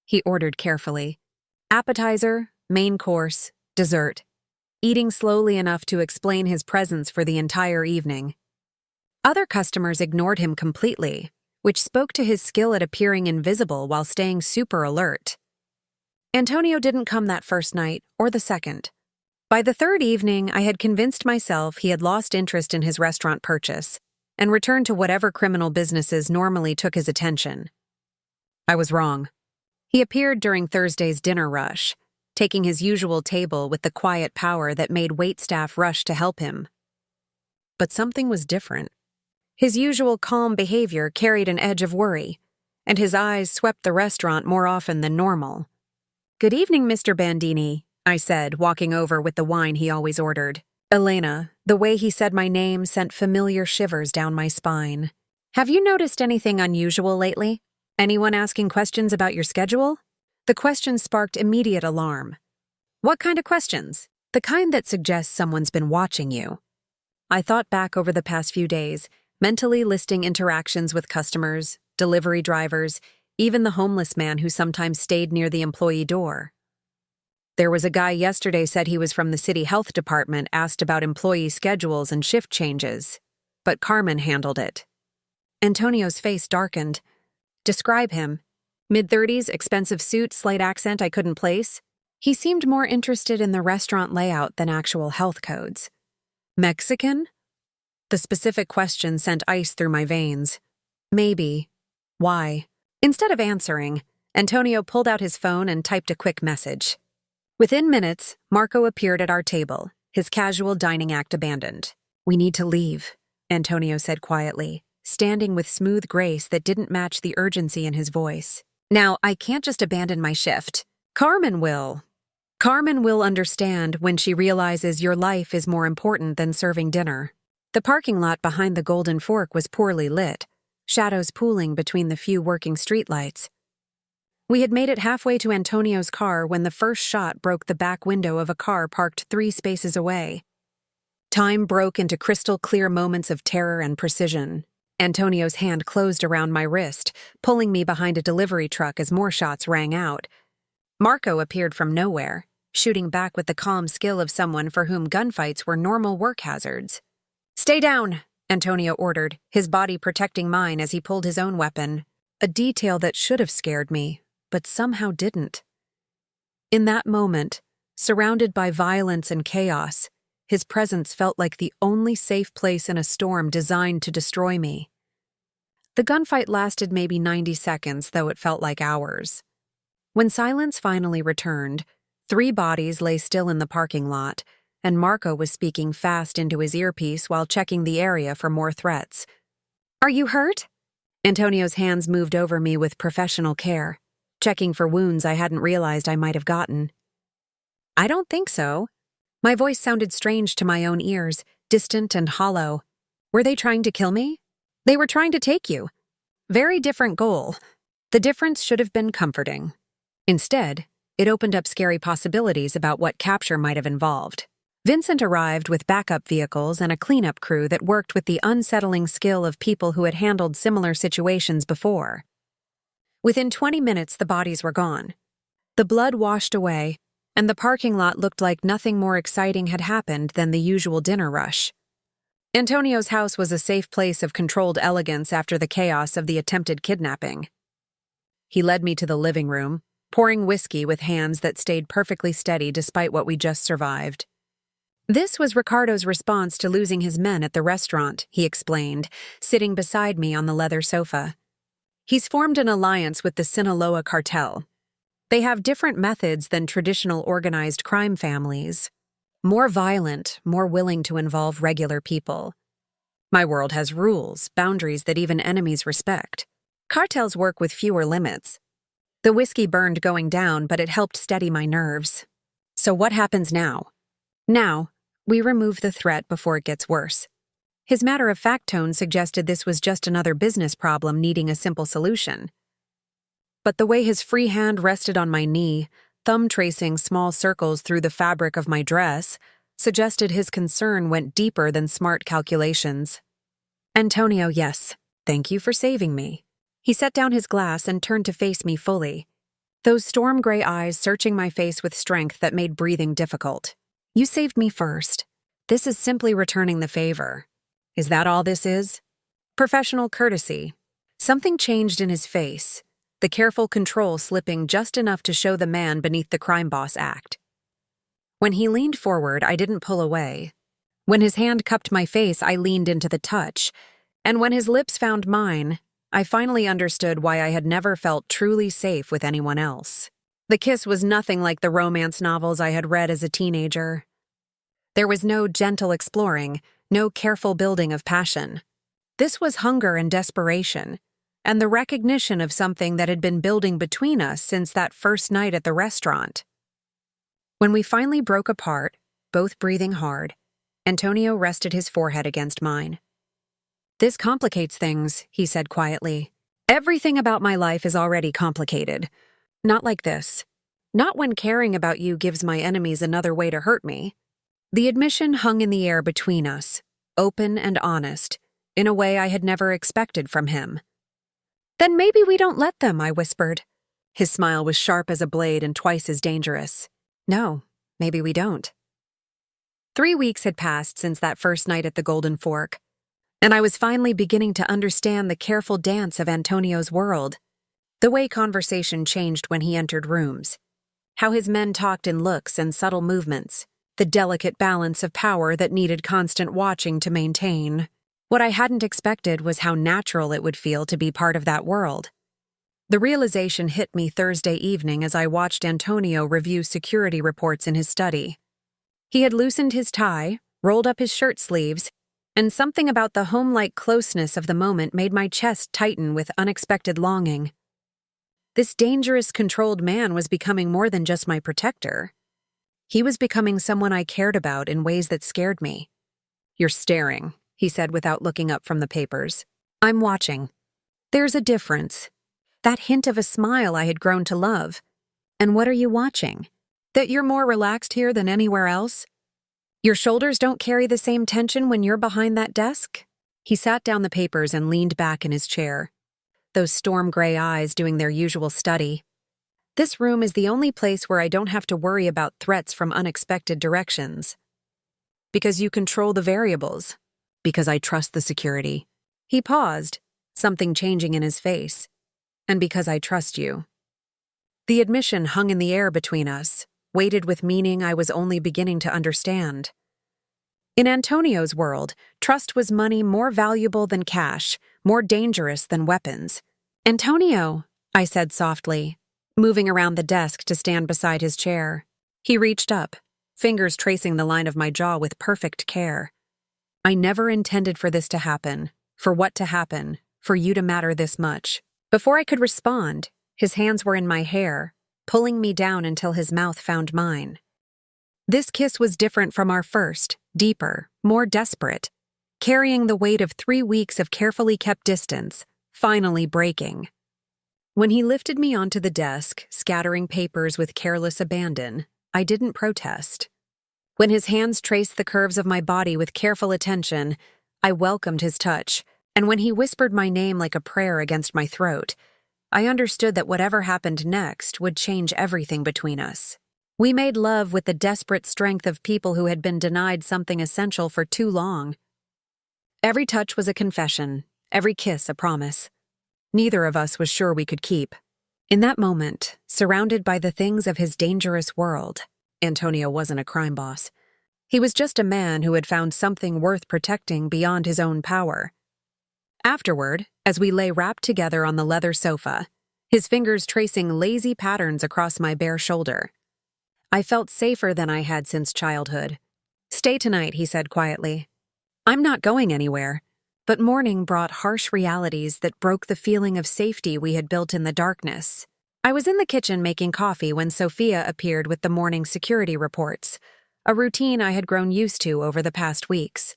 He ordered carefully. Appetizer, main course, dessert, eating slowly enough to explain his presence for the entire evening. Other customers ignored him completely, which spoke to his skill at appearing invisible while staying super alert. Antonio didn't come that first night, or the second. By the third evening, I had convinced myself he had lost interest in his restaurant purchase and returned to whatever criminal businesses normally took his attention. I was wrong. He appeared during Thursday's dinner rush, taking his usual table with the quiet power that made waitstaff rush to help him. But something was different. His usual calm behavior carried an edge of worry, and his eyes swept the restaurant more often than normal. "Good evening, Mr. Bandini," I said, walking over with the wine he always ordered. Elena, the way he said my name sent familiar shivers down my spine. "Have you noticed anything unusual lately? Anyone asking questions about your schedule?" The question sparked immediate alarm. "What kind of questions?" "The kind that suggests someone's been watching you." I thought back over the past few days, mentally listing interactions with customers, delivery drivers, even the homeless man who sometimes stayed near the employee door. There was a guy yesterday said he was from the city health department, asked about employee schedules and shift changes. But Carmen handled it. Antonio's face darkened. "Describe him." Mid-30s, expensive suit, slight accent I couldn't place. He seemed more interested in the restaurant layout than actual health codes. "Mexican?" The specific question sent ice through my veins. "Maybe. Why?" Instead of answering, Antonio pulled out his phone and typed a quick message. Within minutes, Marco appeared at our table, his casual dining act abandoned. "We need to leave," Antonio said quietly, standing with smooth grace that didn't match the urgency in his voice. "Now, I can't just abandon my shift. Carmen will. Carmen will understand when she realizes your life is more important than serving dinner." The parking lot behind the Golden Fork was poorly lit, shadows pooling between the few working streetlights. We had made it halfway to Antonio's car when the first shot broke the back window of a car parked 3 spaces away. Time broke into crystal-clear moments of terror and precision. Antonio's hand closed around my wrist, pulling me behind a delivery truck as more shots rang out. Marco appeared from nowhere, shooting back with the calm skill of someone for whom gunfights were normal work hazards. "Stay down," Antonio ordered, his body protecting mine as he pulled his own weapon, a detail that should have scared me, but somehow didn't. In that moment, surrounded by violence and chaos, his presence felt like the only safe place in a storm designed to destroy me. The gunfight lasted maybe 90 seconds, though it felt like hours. When silence finally returned, 3 bodies lay still in the parking lot, and Marco was speaking fast into his earpiece while checking the area for more threats. "Are you hurt?" Antonio's hands moved over me with professional care, checking for wounds I hadn't realized I might have gotten. "I don't think so." My voice sounded strange to my own ears, distant and hollow. "Were they trying to kill me?" "They were trying to take you." Very different goal. The difference should have been comforting. Instead, it opened up scary possibilities about what capture might have involved. Vincent arrived with backup vehicles and a cleanup crew that worked with the unsettling skill of people who had handled similar situations before. Within 20 minutes, the bodies were gone. The blood washed away, and the parking lot looked like nothing more exciting had happened than the usual dinner rush. Antonio's house was a safe place of controlled elegance after the chaos of the attempted kidnapping. He led me to the living room, pouring whiskey with hands that stayed perfectly steady despite what we just survived. This was Ricardo's response to losing his men at the restaurant, he explained, sitting beside me on the leather sofa. He's formed an alliance with the Sinaloa cartel. They have different methods than traditional organized crime families. More violent, more willing to involve regular people. My world has rules, boundaries that even enemies respect. Cartels work with fewer limits. The whiskey burned going down, but it helped steady my nerves. So what happens now? Now, we remove the threat before it gets worse. His matter-of-fact tone suggested this was just another business problem needing a simple solution. But the way his free hand rested on my knee, thumb tracing small circles through the fabric of my dress, suggested his concern went deeper than smart calculations. Antonio, yes, thank you for saving me. He set down his glass and turned to face me fully, those storm gray eyes searching my face with strength that made breathing difficult. You saved me first. This is simply returning the favor. Is that all this is? Professional courtesy. Something changed in his face, the careful control slipping just enough to show the man beneath the crime boss act. When he leaned forward, I didn't pull away. When his hand cupped my face, I leaned into the touch. And when his lips found mine, I finally understood why I had never felt truly safe with anyone else. The kiss was nothing like the romance novels I had read as a teenager. There was no gentle exploring, no careful building of passion. This was hunger and desperation, and the recognition of something that had been building between us since that first night at the restaurant. When we finally broke apart, both breathing hard, Antonio rested his forehead against mine. This complicates things, he said quietly. Everything about my life is already complicated. Not like this. Not when caring about you gives my enemies another way to hurt me. The admission hung in the air between us, open and honest, in a way I had never expected from him. Then maybe we don't let them, I whispered. His smile was sharp as a blade and twice as dangerous. No, maybe we don't. 3 weeks had passed since that first night at the Golden Fork, and I was finally beginning to understand the careful dance of Antonio's world. The way conversation changed when he entered rooms. How his men talked in looks and subtle movements. The delicate balance of power that needed constant watching to maintain. What I hadn't expected was how natural it would feel to be part of that world. The realization hit me Thursday evening as I watched Antonio review security reports in his study. He had loosened his tie, rolled up his shirt sleeves, and something about the home-like closeness of the moment made my chest tighten with unexpected longing. This dangerous, controlled man was becoming more than just my protector. He was becoming someone I cared about in ways that scared me. You're staring, he said without looking up from the papers. I'm watching. There's a difference. That hint of a smile I had grown to love. And what are you watching? That you're more relaxed here than anywhere else? Your shoulders don't carry the same tension when you're behind that desk? He sat down the papers and leaned back in his chair, those storm gray eyes doing their usual study. This room is the only place where I don't have to worry about threats from unexpected directions. Because you control the variables. Because I trust the security. He paused, something changing in his face. And because I trust you. The admission hung in the air between us, weighted with meaning I was only beginning to understand. In Antonio's world, trust was money more valuable than cash, more dangerous than weapons. Antonio, I said softly, moving around the desk to stand beside his chair. He reached up, fingers tracing the line of my jaw with perfect care. I never intended for this to happen, for what to happen, for you to matter this much. Before I could respond, his hands were in my hair, pulling me down until his mouth found mine. This kiss was different from our first, deeper, more desperate, carrying the weight of 3 weeks of carefully kept distance, finally breaking. When he lifted me onto the desk, scattering papers with careless abandon, I didn't protest. When his hands traced the curves of my body with careful attention, I welcomed his touch, and when he whispered my name like a prayer against my throat, I understood that whatever happened next would change everything between us. We made love with the desperate strength of people who had been denied something essential for too long. Every touch was a confession, every kiss a promise. Neither of us was sure we could keep. In that moment, surrounded by the things of his dangerous world, Antonio wasn't a crime boss. He was just a man who had found something worth protecting beyond his own power. Afterward, as we lay wrapped together on the leather sofa, his fingers tracing lazy patterns across my bare shoulder, I felt safer than I had since childhood. "Stay tonight," he said quietly. "I'm not going anywhere." But morning brought harsh realities that broke the feeling of safety we had built in the darkness. I was in the kitchen making coffee when Sophia appeared with the morning security reports, a routine I had grown used to over the past weeks.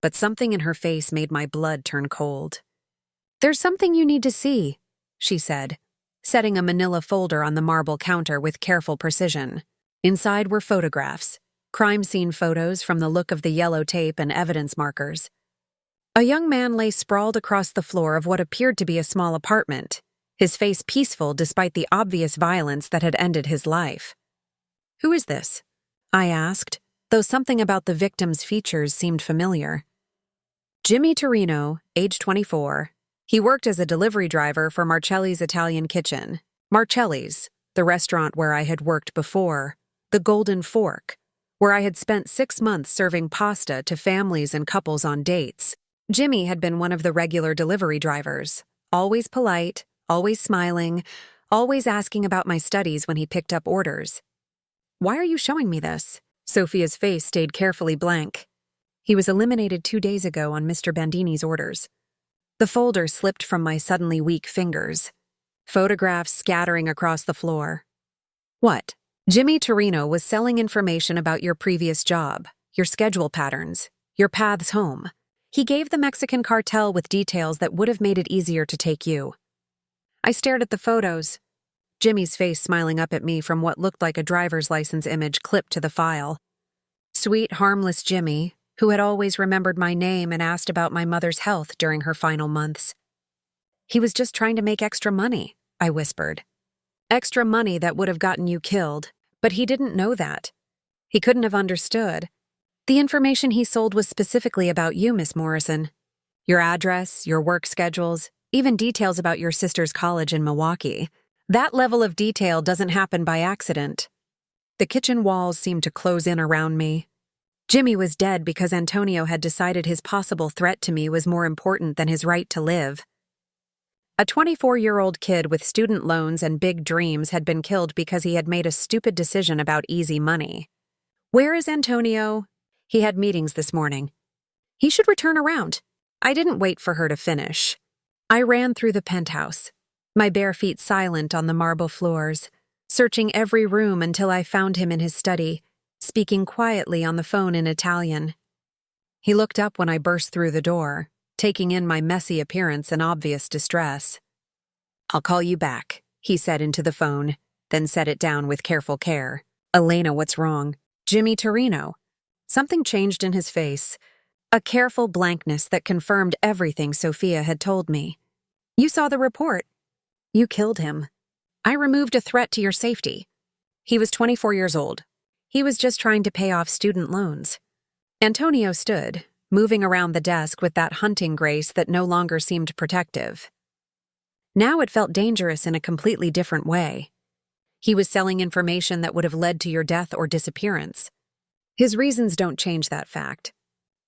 But something in her face made my blood turn cold. "There's something you need to see," she said, setting a manila folder on the marble counter with careful precision. Inside were photographs, crime scene photos from the look of the yellow tape and evidence markers. A young man lay sprawled across the floor of what appeared to be a small apartment, his face peaceful despite the obvious violence that had ended his life. "Who is this?" I asked, though something about the victim's features seemed familiar. "Jimmy Torino, age 24. He worked as a delivery driver for Marcelli's Italian Kitchen. Marcelli's, the restaurant where I had worked before, the Golden Fork, where I had spent 6 months serving pasta to families and couples on dates. Jimmy had been one of the regular delivery drivers, always polite, always smiling, always asking about my studies when he picked up orders." "Why are you showing me this?" Sophia's face stayed carefully blank. "He was eliminated 2 days ago on Mr. Bandini's orders." The folder slipped from my suddenly weak fingers, photographs scattering across the floor. "What?" "Jimmy Torino was selling information about your previous job, your schedule patterns, your paths home. He gave the Mexican cartel with details that would have made it easier to take you." I stared at the photos, Jimmy's face smiling up at me from what looked like a driver's license image clipped to the file. Sweet, harmless Jimmy, who had always remembered my name and asked about my mother's health during her final months. "He was just trying to make extra money," I whispered. "Extra money that would have gotten you killed, but he didn't know that. He couldn't have understood. The information he sold was specifically about you, Miss Morrison. Your address, your work schedules, even details about your sister's college in Milwaukee. That level of detail doesn't happen by accident." The kitchen walls seemed to close in around me. Jimmy was dead because Antonio had decided his possible threat to me was more important than his right to live. A 24-year-old kid with student loans and big dreams had been killed because he had made a stupid decision about easy money. "Where is Antonio?" "He had meetings this morning." "He should return around." I didn't wait for her to finish. I ran through the penthouse, my bare feet silent on the marble floors, searching every room until I found him in his study, speaking quietly on the phone in Italian. He looked up when I burst through the door, taking in my messy appearance and obvious distress. "I'll call you back," he said into the phone, then set it down with careful care. "Elena, what's wrong?" "Jimmy Torino." Something changed in his face, a careful blankness that confirmed everything Sophia had told me. "You saw the report. You killed him. I removed a threat to your safety. He was 24 years old. He was just trying to pay off student loans." Antonio stood, moving around the desk with that hunting grace that no longer seemed protective. Now it felt dangerous in a completely different way. He was selling information that would have led to your death or disappearance. His reasons don't change that fact.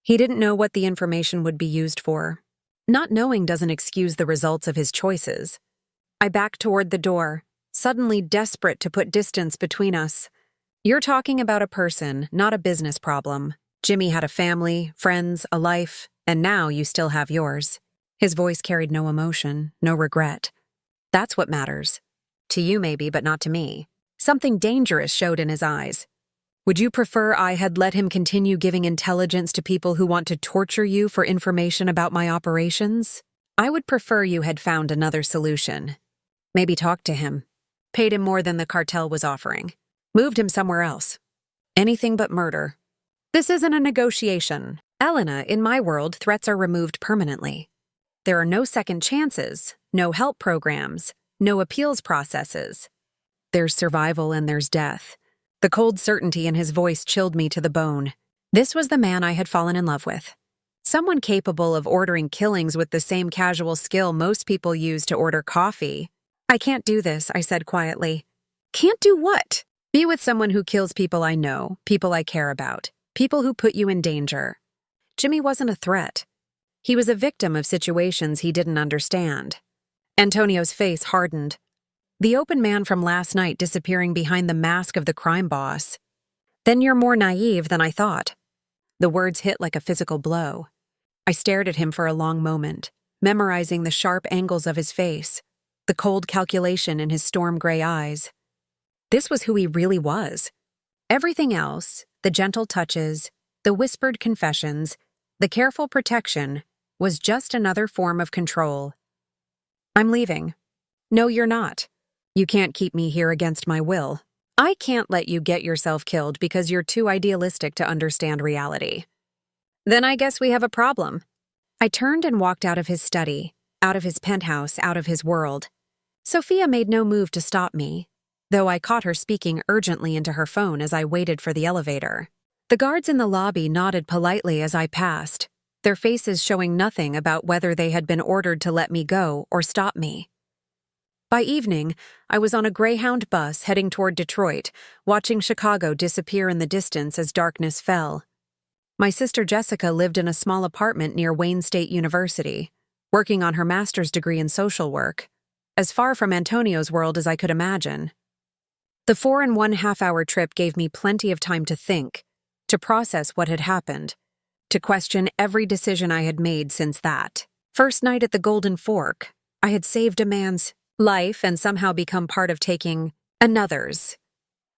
He didn't know what the information would be used for. Not knowing doesn't excuse the results of his choices. I backed toward the door, suddenly desperate to put distance between us. "You're talking about a person, not a business problem. Jimmy had a family, friends, a life, and now you still have yours." His voice carried no emotion, no regret. "That's what matters. To you maybe, but not to me." Something dangerous showed in his eyes. "Would you prefer I had let him continue giving intelligence to people who want to torture you for information about my operations? I would prefer you had found another solution. Maybe talked to him. Paid him more than the cartel was offering. Moved him somewhere else. Anything but murder. This isn't a negotiation. Elena, in my world, threats are removed permanently. There are no second chances, no help programs, no appeals processes. There's survival and there's death." The cold certainty in his voice chilled me to the bone. This was the man I had fallen in love with. Someone capable of ordering killings with the same casual skill most people use to order coffee. "I can't do this," I said quietly. "Can't do what?" "Be with someone who kills people I know, people I care about. People who put you in danger. Jimmy wasn't a threat. He was a victim of situations he didn't understand. Antonio's face hardened. The open man from last night disappearing behind the mask of the crime boss. Then you're more naive than I thought. The words hit like a physical blow. I stared at him for a long moment, memorizing the sharp angles of his face, the cold calculation in his storm-gray eyes. This was who he really was. Everything else, the gentle touches, the whispered confessions, the careful protection, was just another form of control. I'm leaving. No, you're not. You can't keep me here against my will. I can't let you get yourself killed because you're too idealistic to understand reality. Then I guess we have a problem. I turned and walked out of his study, out of his penthouse, out of his world. Sophia made no move to stop me, though I caught her speaking urgently into her phone as I waited for the elevator. The guards in the lobby nodded politely as I passed, their faces showing nothing about whether they had been ordered to let me go or stop me. By evening, I was on a Greyhound bus heading toward Detroit, watching Chicago disappear in the distance as darkness fell. My sister Jessica lived in a small apartment near Wayne State University, working on her master's degree in social work, as far from Antonio's world as I could imagine. The 4.5-hour trip gave me plenty of time to think, to process what had happened, to question every decision I had made since that. First night at the Golden Fork, I had saved a man's life and somehow become part of taking another's.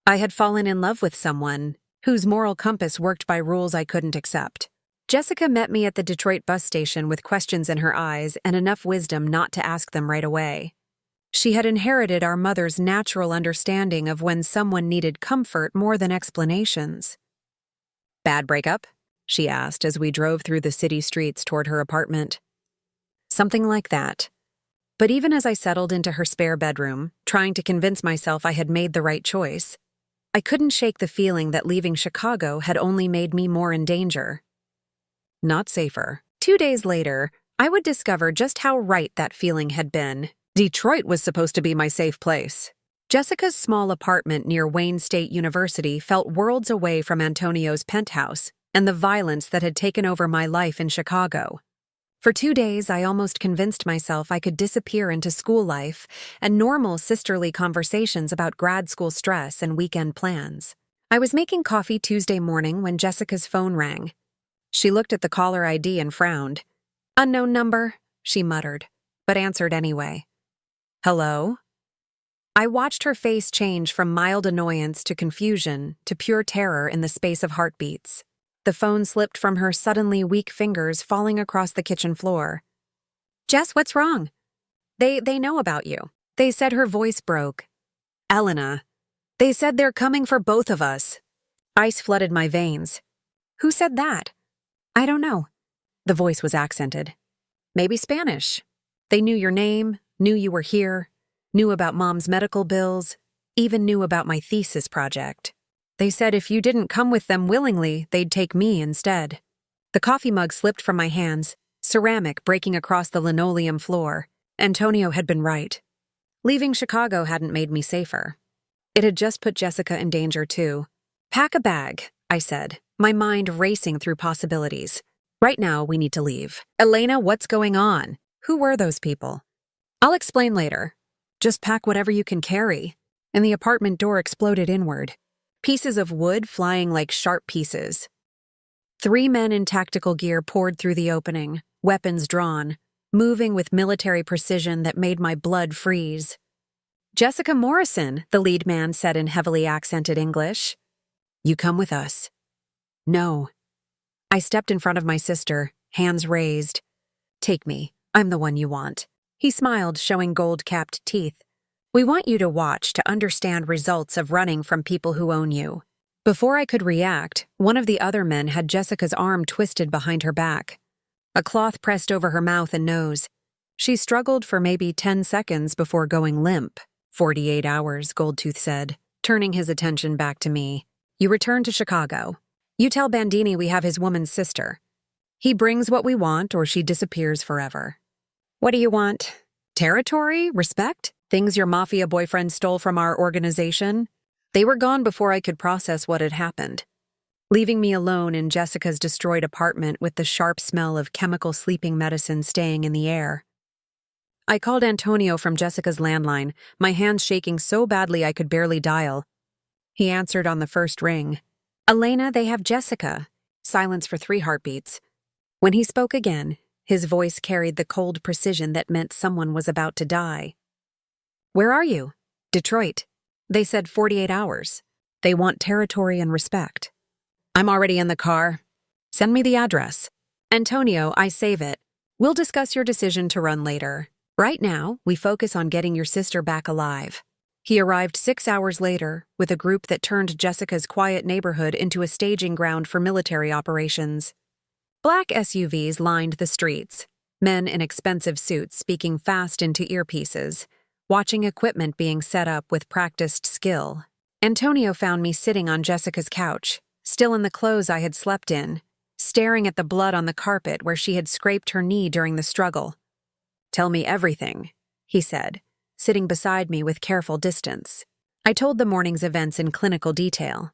I had fallen in love with someone whose moral compass worked by rules I couldn't accept. Jessica met me at the Detroit bus station with questions in her eyes and enough wisdom not to ask them right away. She had inherited our mother's natural understanding of when someone needed comfort more than explanations. Bad breakup? She asked as we drove through the city streets toward her apartment. Something like that. But even as I settled into her spare bedroom, trying to convince myself I had made the right choice, I couldn't shake the feeling that leaving Chicago had only made me more in danger. Not safer. 2 days later, I would discover just how right that feeling had been. Detroit was supposed to be my safe place. Jessica's small apartment near Wayne State University felt worlds away from Antonio's penthouse and the violence that had taken over my life in Chicago. For 2 days, I almost convinced myself I could disappear into school life and normal sisterly conversations about grad school stress and weekend plans. I was making coffee Tuesday morning when Jessica's phone rang. She looked at the caller ID and frowned. "Unknown number," she muttered, but answered anyway. "Hello?" I watched her face change from mild annoyance to confusion to pure terror in the space of heartbeats. The phone slipped from her suddenly weak fingers, falling across the kitchen floor. "Jess, what's wrong?" They know about you." They said. Her voice broke. "Elena. They said they're coming for both of us." Ice flooded my veins. "Who said that?" "I don't know." The voice was accented. "Maybe Spanish. They knew your name, knew you were here, knew about Mom's medical bills, even knew about my thesis project. They said if you didn't come with them willingly, they'd take me instead." The coffee mug slipped from my hands, ceramic breaking across the linoleum floor. Antonio had been right. Leaving Chicago hadn't made me safer. It had just put Jessica in danger too. "Pack a bag," I said, my mind racing through possibilities. "Right now, we need to leave." "Elena, what's going on? Who were those people?" "I'll explain later. Just pack whatever you can carry." And the apartment door exploded inward. Pieces of wood flying like sharp pieces. 3 men in tactical gear poured through the opening, weapons drawn, moving with military precision that made my blood freeze. "Jessica Morrison," the lead man said in heavily accented English. "You come with us." "No." I stepped in front of my sister, hands raised. "Take me. I'm the one you want." He smiled, showing gold-capped teeth. "We want you to watch to understand results of running from people who own you." Before I could react, one of the other men had Jessica's arm twisted behind her back. A cloth pressed over her mouth and nose. She struggled for maybe 10 seconds before going limp. 48 hours, Goldtooth said, turning his attention back to me. "You return to Chicago. You tell Bandini we have his woman's sister. He brings what we want or she disappears forever." "What do you want? Territory? Respect? Things your Mafia boyfriend stole from our organization?" They were gone before I could process what had happened. leaving me alone in Jessica's destroyed apartment with the sharp smell of chemical sleeping medicine staying in the air. I called Antonio from Jessica's landline, my hands shaking so badly I could barely dial. He answered on the first ring. "Elena, they have Jessica." Silence for 3 heartbeats. When he spoke again, his voice carried the cold precision that meant someone was about to die. "Where are you?" "Detroit. They said 48 hours. They want territory and respect." "I'm already in the car. Send me the address." "Antonio, I save it. We'll discuss your decision to run later. Right now, we focus on getting your sister back alive." He arrived 6 hours later with a group that turned Jessica's quiet neighborhood into a staging ground for military operations. Black SUVs lined the streets, men in expensive suits speaking fast into earpieces, watching equipment being set up with practiced skill. Antonio found me sitting on Jessica's couch, still in the clothes I had slept in, staring at the blood on the carpet where she had scraped her knee during the struggle. "Tell me everything," he said, sitting beside me with careful distance. I told the morning's events in clinical detail.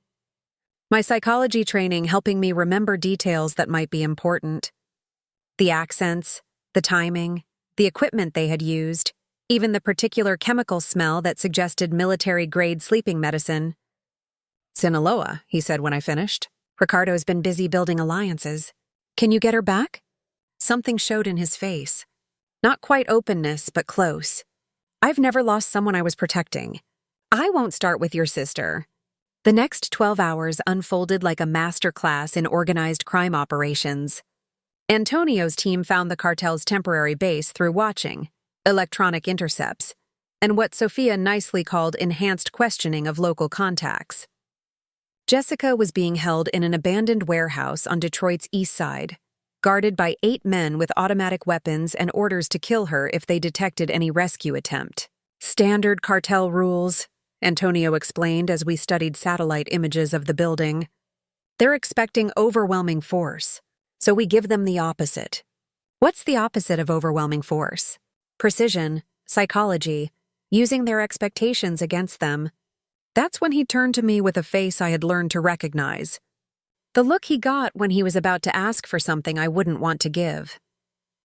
My psychology training helping me remember details that might be important. The accents, the timing, the equipment they had used, even the particular chemical smell that suggested military-grade sleeping medicine. "Sinaloa," he said when I finished. "Ricardo's been busy building alliances. Can you get her back?" Something showed in his face. Not quite openness, but close. "I've never lost someone I was protecting. I won't start with your sister." The next 12 hours unfolded like a master class in organized crime operations. Antonio's team found the cartel's temporary base through watching, electronic intercepts, and what Sophia nicely called enhanced questioning of local contacts. Jessica was being held in an abandoned warehouse on Detroit's east side, guarded by 8 men with automatic weapons and orders to kill her if they detected any rescue attempt. "Standard cartel rules," Antonio explained as we studied satellite images of the building. "They're expecting overwhelming force, so we give them the opposite." "What's the opposite of overwhelming force?" "Precision, psychology, using their expectations against them." That's when he turned to me with a face I had learned to recognize. The look he got when he was about to ask for something I wouldn't want to give.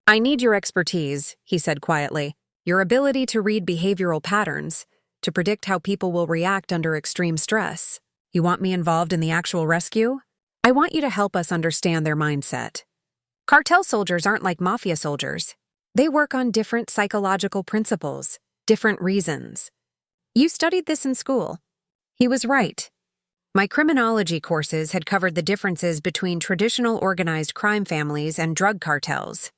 "I need your expertise," he said quietly. "Your ability to read behavioral patterns, to predict how people will react under extreme stress. You want me involved in the actual rescue? I want you to help us understand their mindset. Cartel soldiers aren't like Mafia soldiers. They work on different psychological principles, different reasons. You studied this in school." He was right. My criminology courses had covered the differences between traditional organized crime families and drug cartels.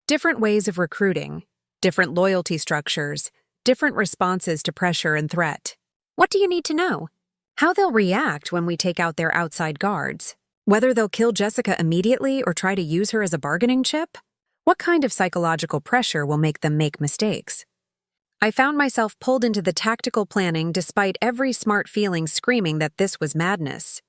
Different ways of recruiting, different loyalty structures, different responses to pressure and threat. "What do you need to know?" "How they'll react when we take out their outside guards. Whether they'll kill Jessica immediately or try to use her as a bargaining chip. What kind of psychological pressure will make them make mistakes?" I found myself pulled into the tactical planning despite every smart feeling screaming that this was madness.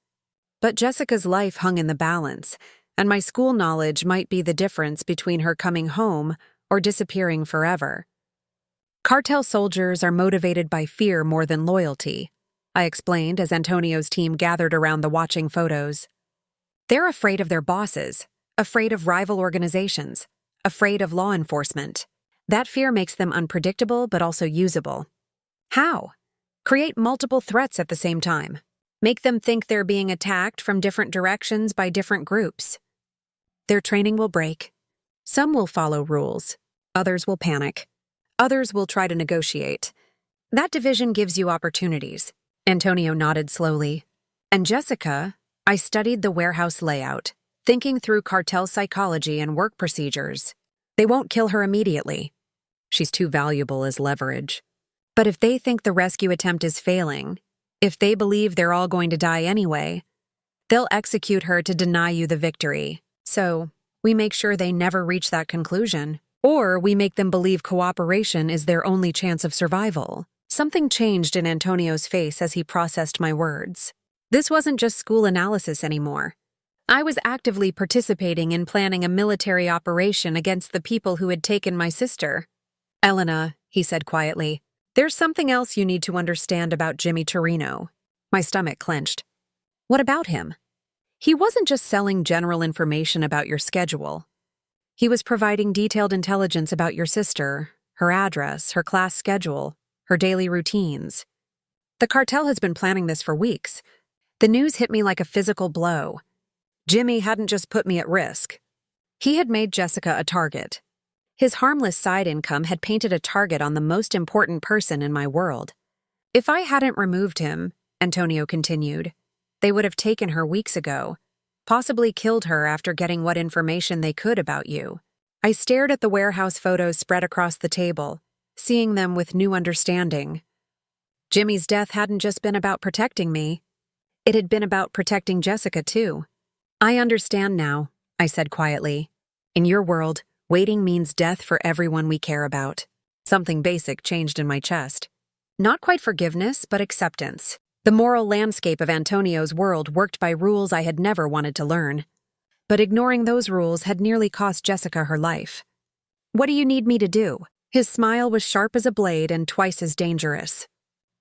But Jessica's life hung in the balance, and my school knowledge might be the difference between her coming home or disappearing forever. Cartel soldiers are motivated by fear more than loyalty, I explained as Antonio's team gathered around the watching photos. They're afraid of their bosses, afraid of rival organizations, afraid of law enforcement. That fear makes them unpredictable but also usable. How? Create multiple threats at the same time. Make them think they're being attacked from different directions by different groups. Their training will break. Some will follow rules. Others will panic. Others will try to negotiate. That division gives you opportunities. Antonio nodded slowly. And Jessica, I studied the warehouse layout, thinking through cartel psychology and work procedures. They won't kill her immediately. She's too valuable as leverage. But if they think the rescue attempt is failing, if they believe they're all going to die anyway, they'll execute her to deny you the victory. So, we make sure they never reach that conclusion. Or we make them believe cooperation is their only chance of survival. Something changed in Antonio's face as he processed my words. This wasn't just school analysis anymore. I was actively participating in planning a military operation against the people who had taken my sister. "Elena," he said quietly, "there's something else you need to understand about Jimmy Torino." My stomach clenched. "What about him?" He wasn't just selling general information about your schedule. He was providing detailed intelligence about your sister, her address, her class schedule, her daily routines. The cartel has been planning this for weeks. The news hit me like a physical blow. Jimmy hadn't just put me at risk. He had made Jessica a target. His harmless side income had painted a target on the most important person in my world. If I hadn't removed him, Antonio continued, they would have taken her weeks ago, possibly killed her after getting what information they could about you. I stared at the warehouse photos spread across the table, seeing them with new understanding. Jimmy's death hadn't just been about protecting me. It had been about protecting Jessica, too. I understand now, I said quietly. In your world, waiting means death for everyone we care about. Something basic changed in my chest. Not quite forgiveness, but acceptance. The moral landscape of Antonio's world worked by rules I had never wanted to learn. But ignoring those rules had nearly cost Jessica her life. What do you need me to do? His smile was sharp as a blade and twice as dangerous.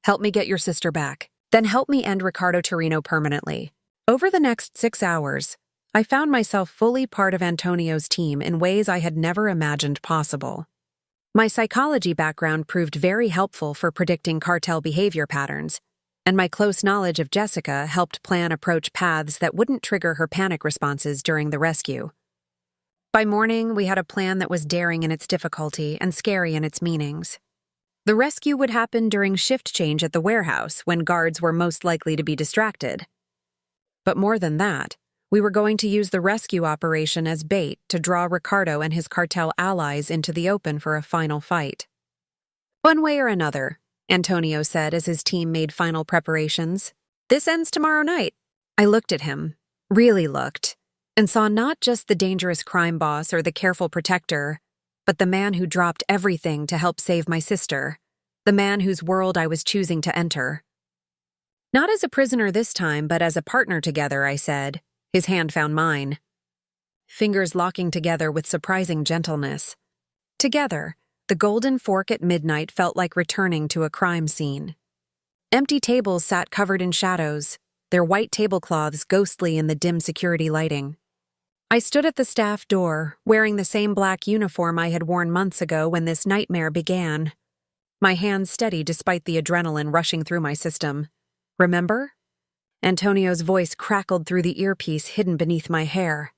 Help me get your sister back. Then help me end Ricardo Torino permanently. Over the next 6 hours, I found myself fully part of Antonio's team in ways I had never imagined possible. My psychology background proved very helpful for predicting cartel behavior patterns, and my close knowledge of Jessica helped plan approach paths that wouldn't trigger her panic responses during the rescue. By morning, we had a plan that was daring in its difficulty and scary in its meanings. The rescue would happen during shift change at the warehouse when guards were most likely to be distracted. But more than that, we were going to use the rescue operation as bait to draw Ricardo and his cartel allies into the open for a final fight. One way or another, Antonio said as his team made final preparations, this ends tomorrow night. I looked at him, really looked, and saw not just the dangerous crime boss or the careful protector, but the man who dropped everything to help save my sister, the man whose world I was choosing to enter. Not as a prisoner this time, but as a partner together, I said. His hand found mine. Fingers locking together with surprising gentleness. Together, the golden fork at midnight felt like returning to a crime scene. Empty tables sat covered in shadows, their white tablecloths ghostly in the dim security lighting. I stood at the staff door, wearing the same black uniform I had worn months ago when this nightmare began. My hands steady despite the adrenaline rushing through my system. Remember? Antonio's voice crackled through the earpiece hidden beneath my hair.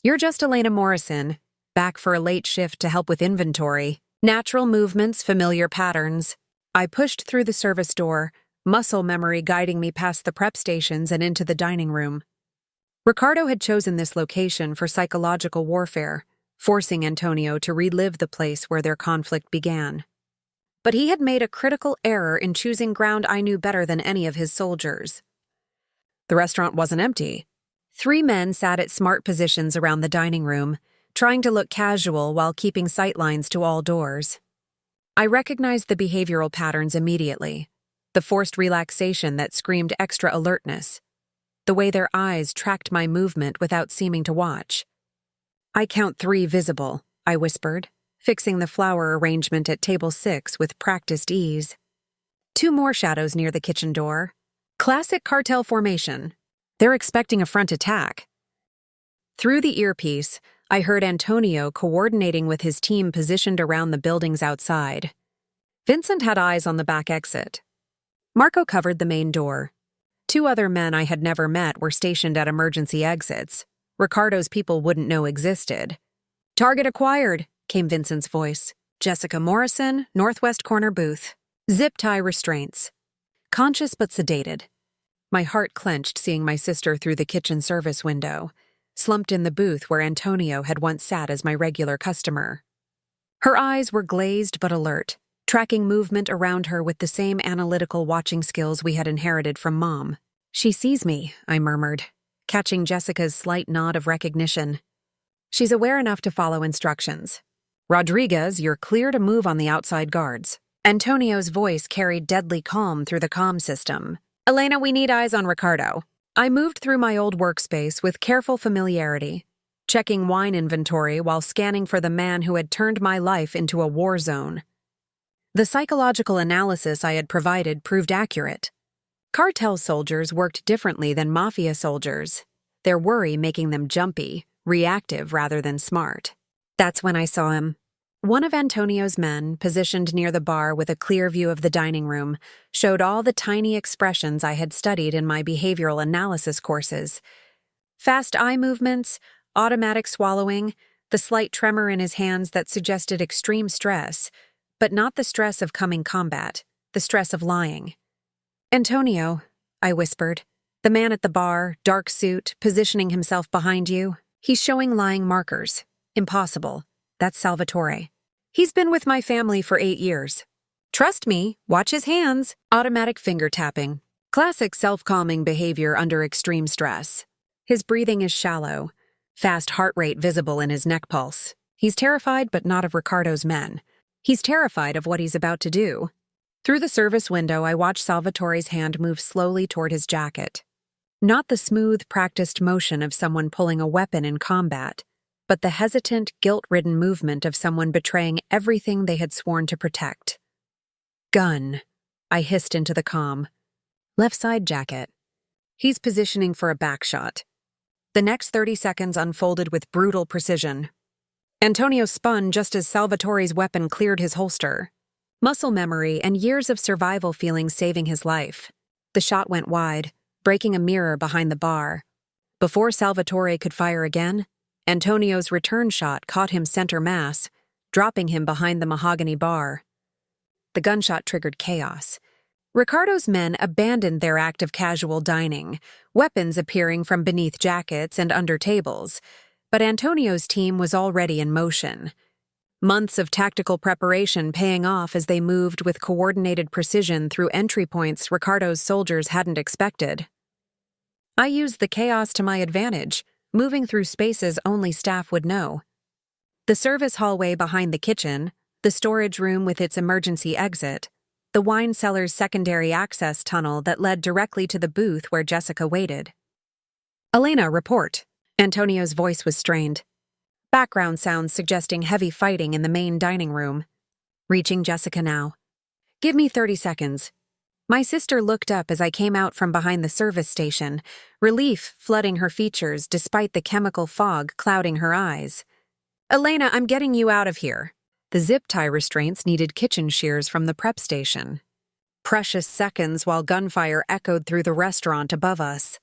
You're just Elena Morrison, back for a late shift to help with inventory. Natural movements, familiar patterns. I pushed through the service door, muscle memory guiding me past the prep stations and into the dining room. Ricardo had chosen this location for psychological warfare, forcing Antonio to relive the place where their conflict began. But he had made a critical error in choosing ground I knew better than any of his soldiers. The restaurant wasn't empty. 3 men sat at smart positions around the dining room, trying to look casual while keeping sightlines to all doors. I recognized the behavioral patterns immediately, the forced relaxation that screamed extra alertness, the way their eyes tracked my movement without seeming to watch. I count 3 visible, I whispered, fixing the flower arrangement at table 6 with practiced ease. 2 more shadows near the kitchen door. Classic cartel formation. They're expecting a front attack. Through the earpiece, I heard Antonio coordinating with his team positioned around the buildings outside. Vincent had eyes on the back exit. Marco covered the main door. 2 other men I had never met were stationed at emergency exits. Ricardo's people wouldn't know existed. Target acquired, came Vincent's voice. Jessica Morrison, northwest corner booth. Zip tie restraints. Conscious but sedated. My heart clenched seeing my sister through the kitchen service window, slumped in the booth where Antonio had once sat as my regular customer. Her eyes were glazed but alert, tracking movement around her with the same analytical watching skills we had inherited from Mom. She sees me, I murmured, catching Jessica's slight nod of recognition. She's aware enough to follow instructions. Rodriguez, you're clear to move on the outside guards. Antonio's voice carried deadly calm through the comm system. Elena, we need eyes on Ricardo. I moved through my old workspace with careful familiarity, checking wine inventory while scanning for the man who had turned my life into a war zone. The psychological analysis I had provided proved accurate. Cartel soldiers worked differently than Mafia soldiers. their worry making them jumpy, reactive rather than smart. That's when I saw him. One of Antonio's men, positioned near the bar with a clear view of the dining room, showed all the tiny expressions I had studied in my behavioral analysis courses. Fast eye movements, automatic swallowing, the slight tremor in his hands that suggested extreme stress, but not the stress of coming combat, the stress of lying. "Antonio," I whispered. "The man at the bar, dark suit, positioning himself behind you. He's showing lying markers. Impossible. That's Salvatore. He's been with my family for 8 years. Trust me, watch his hands." Automatic finger tapping. Classic self-calming behavior under extreme stress. His breathing is shallow. Fast heart rate visible in his neck pulse. He's terrified, but not of Ricardo's men. He's terrified of what he's about to do. Through the service window, I watched Salvatore's hand move slowly toward his jacket. Not the smooth, practiced motion of someone pulling a weapon in combat, but the hesitant, guilt-ridden movement of someone betraying everything they had sworn to protect. "Gun," I hissed into the comm. "Left side jacket." He's positioning for a back shot. The next 30 seconds unfolded with brutal precision. Antonio spun just as Salvatore's weapon cleared his holster. Muscle memory and years of survival feelings saving his life. The shot went wide, breaking a mirror behind the bar. Before Salvatore could fire again, Antonio's return shot caught him center mass, dropping him behind the mahogany bar. The gunshot triggered chaos. Ricardo's men abandoned their act of casual dining, weapons appearing from beneath jackets and under tables, but Antonio's team was already in motion. Months of tactical preparation paying off as they moved with coordinated precision through entry points Ricardo's soldiers hadn't expected. I used the chaos to my advantage, moving through spaces only staff would know. The service hallway behind the kitchen, the storage room with its emergency exit, the wine cellar's secondary access tunnel that led directly to the booth where Jessica waited. "Elena, report." Antonio's voice was strained. Background sounds suggesting heavy fighting in the main dining room. Reaching Jessica now. "Give me 30 seconds. My sister looked up as I came out from behind the service station, relief flooding her features despite the chemical fog clouding her eyes. "Elena, I'm getting you out of here." The zip tie restraints needed kitchen shears from the prep station. Precious seconds while gunfire echoed through the restaurant above us.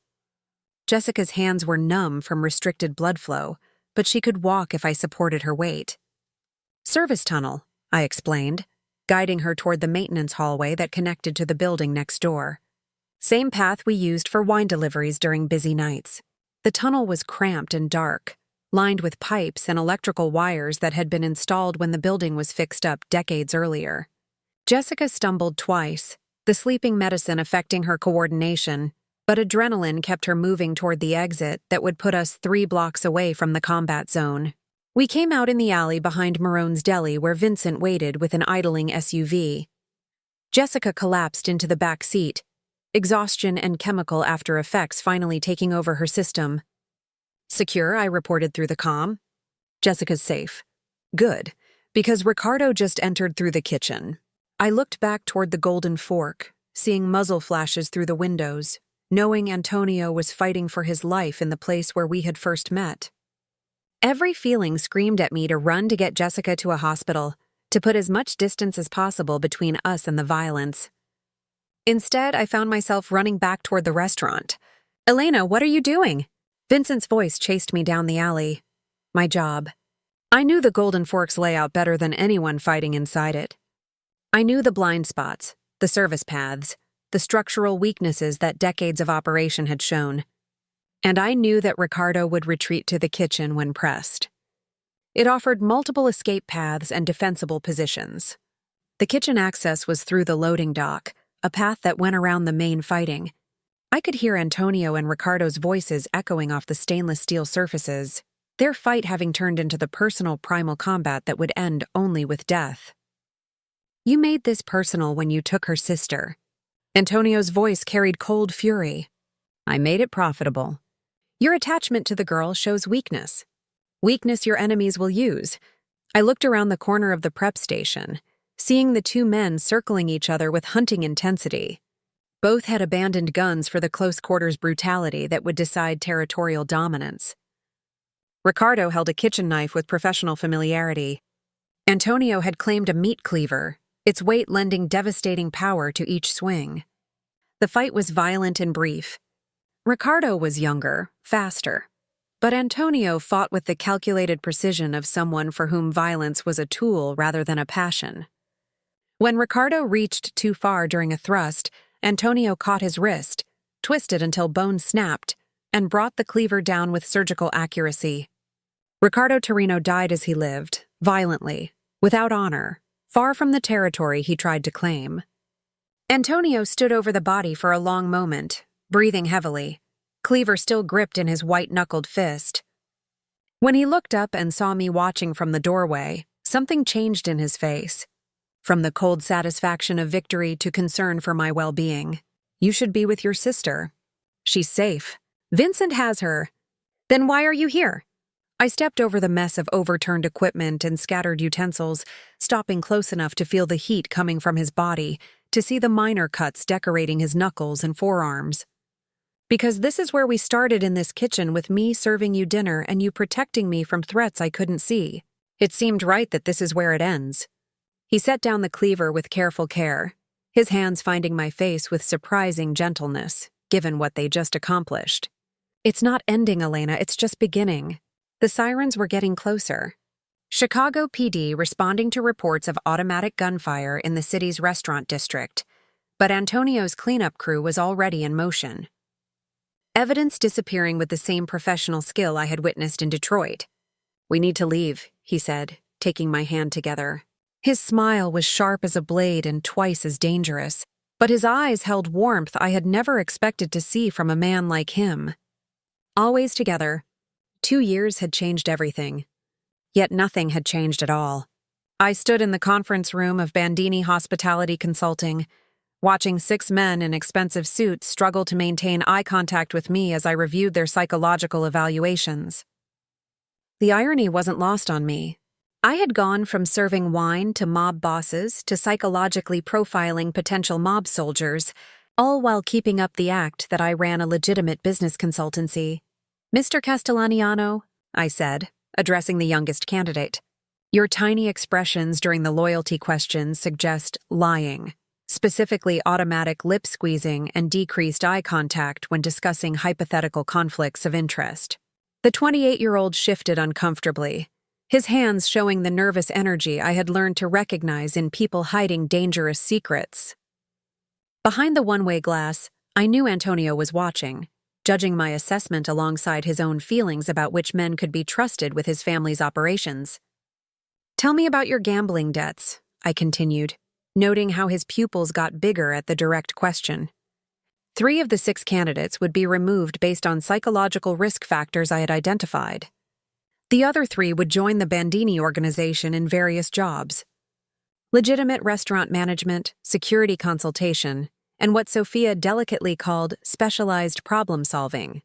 Jessica's hands were numb from restricted blood flow, but she could walk if I supported her weight. "Service tunnel," I explained, guiding her toward the maintenance hallway that connected to the building next door. Same path we used for wine deliveries during busy nights. The tunnel was cramped and dark, lined with pipes and electrical wires that had been installed when the building was fixed up decades earlier. Jessica stumbled twice, the sleeping medicine affecting her coordination, but adrenaline kept her moving toward the exit that would put us 3 blocks away from the combat zone. We came out in the alley behind Marone's Deli where Vincent waited with an idling SUV. Jessica collapsed into the back seat, exhaustion and chemical after effects finally taking over her system. "Secure," I reported through the comm. "Jessica's safe." "Good, because Ricardo just entered through the kitchen." I looked back toward the Golden Fork, seeing muzzle flashes through the windows, knowing Antonio was fighting for his life in the place where we had first met. Every feeling screamed at me to run to get Jessica to a hospital, to put as much distance as possible between us and the violence. Instead, I found myself running back toward the restaurant. "Elena, what are you doing?" Vincent's voice chased me down the alley. My job. I knew the Golden Fork's layout better than anyone fighting inside it. I knew the blind spots, the service paths, the structural weaknesses that decades of operation had shown. And I knew that Ricardo would retreat to the kitchen when pressed. It offered multiple escape paths and defensible positions. The kitchen access was through the loading dock, a path that went around the main fighting. I could hear Antonio and Ricardo's voices echoing off the stainless steel surfaces, their fight having turned into the personal primal combat that would end only with death. "You made this personal when you took her sister." Antonio's voice carried cold fury. "I made it profitable. Your attachment to the girl shows weakness. Weakness your enemies will use." I looked around the corner of the prep station, seeing the 2 men circling each other with hunting intensity. Both had abandoned guns for the close-quarters brutality that would decide territorial dominance. Ricardo held a kitchen knife with professional familiarity. Antonio had claimed a meat cleaver, its weight lending devastating power to each swing. The fight was violent and brief. Ricardo was younger, faster, but Antonio fought with the calculated precision of someone for whom violence was a tool rather than a passion. When Ricardo reached too far during a thrust, Antonio caught his wrist, twisted until bone snapped, and brought the cleaver down with surgical accuracy. Ricardo Torino died as he lived, violently, without honor, far from the territory he tried to claim. Antonio stood over the body for a long moment, breathing heavily, cleaver still gripped in his white-knuckled fist. When he looked up and saw me watching from the doorway, something changed in his face. From the cold satisfaction of victory to concern for my well-being. "You should be with your sister. She's safe. Vincent has her." "Then why are you here?" I stepped over the mess of overturned equipment and scattered utensils, stopping close enough to feel the heat coming from his body, to see the minor cuts decorating his knuckles and forearms. "Because this is where we started in this kitchen, with me serving you dinner and you protecting me from threats I couldn't see. It seemed right that this is where it ends." He set down the cleaver with careful care, his hands finding my face with surprising gentleness, given what they just accomplished. "It's not ending, Elena, it's just beginning." The sirens were getting closer. Chicago PD responding to reports of automatic gunfire in the city's restaurant district, but Antonio's cleanup crew was already in motion. Evidence disappearing with the same professional skill I had witnessed in Detroit. "We need to leave," he said, taking my hand together. His smile was sharp as a blade and twice as dangerous, but his eyes held warmth I had never expected to see from a man like him. Always together. 2 years had changed everything. Yet nothing had changed at all. I stood in the conference room of Bandini Hospitality Consulting, watching 6 men in expensive suits struggle to maintain eye contact with me as I reviewed their psychological evaluations. The irony wasn't lost on me. I had gone from serving wine to mob bosses to psychologically profiling potential mob soldiers, all while keeping up the act that I ran a legitimate business consultancy. "Mr. Castellaniano," I said, addressing the youngest candidate, "your tiny expressions during the loyalty questions suggest lying, specifically automatic lip squeezing and decreased eye contact when discussing hypothetical conflicts of interest." The 28-year-old shifted uncomfortably, his hands showing the nervous energy I had learned to recognize in people hiding dangerous secrets. Behind the one-way glass, I knew Antonio was watching, judging my assessment alongside his own feelings about which men could be trusted with his family's operations. "Tell me about your gambling debts," I continued, noting how his pupils got bigger at the direct question. 3 of the 6 candidates would be removed based on psychological risk factors I had identified. The other 3 would join the Bandini organization in various jobs: legitimate restaurant management, security consultation, and what Sophia delicately called specialized problem-solving.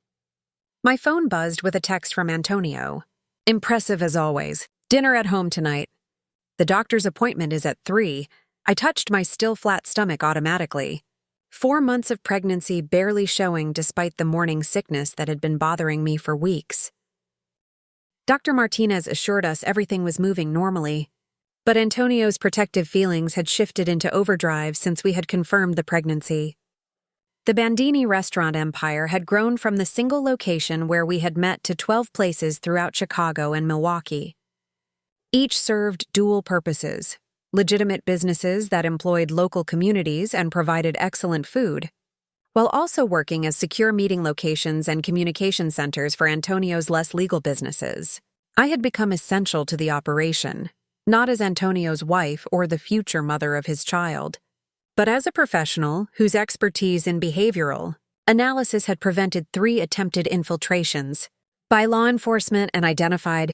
My phone buzzed with a text from Antonio. "Impressive as always. Dinner at home tonight. The doctor's appointment is at 3. I touched my still flat stomach automatically. 4 months of pregnancy barely showing despite the morning sickness that had been bothering me for weeks. Dr. Martinez assured us everything was moving normally, but Antonio's protective feelings had shifted into overdrive since we had confirmed the pregnancy. The Bandini restaurant empire had grown from the single location where we had met to 12 places throughout Chicago and Milwaukee. Each served dual purposes: legitimate businesses that employed local communities and provided excellent food, while also working as secure meeting locations and communication centers for Antonio's less legal businesses. I had become essential to the operation, not as Antonio's wife or the future mother of his child, but as a professional whose expertise in behavioral analysis had prevented 3 attempted infiltrations by law enforcement and identified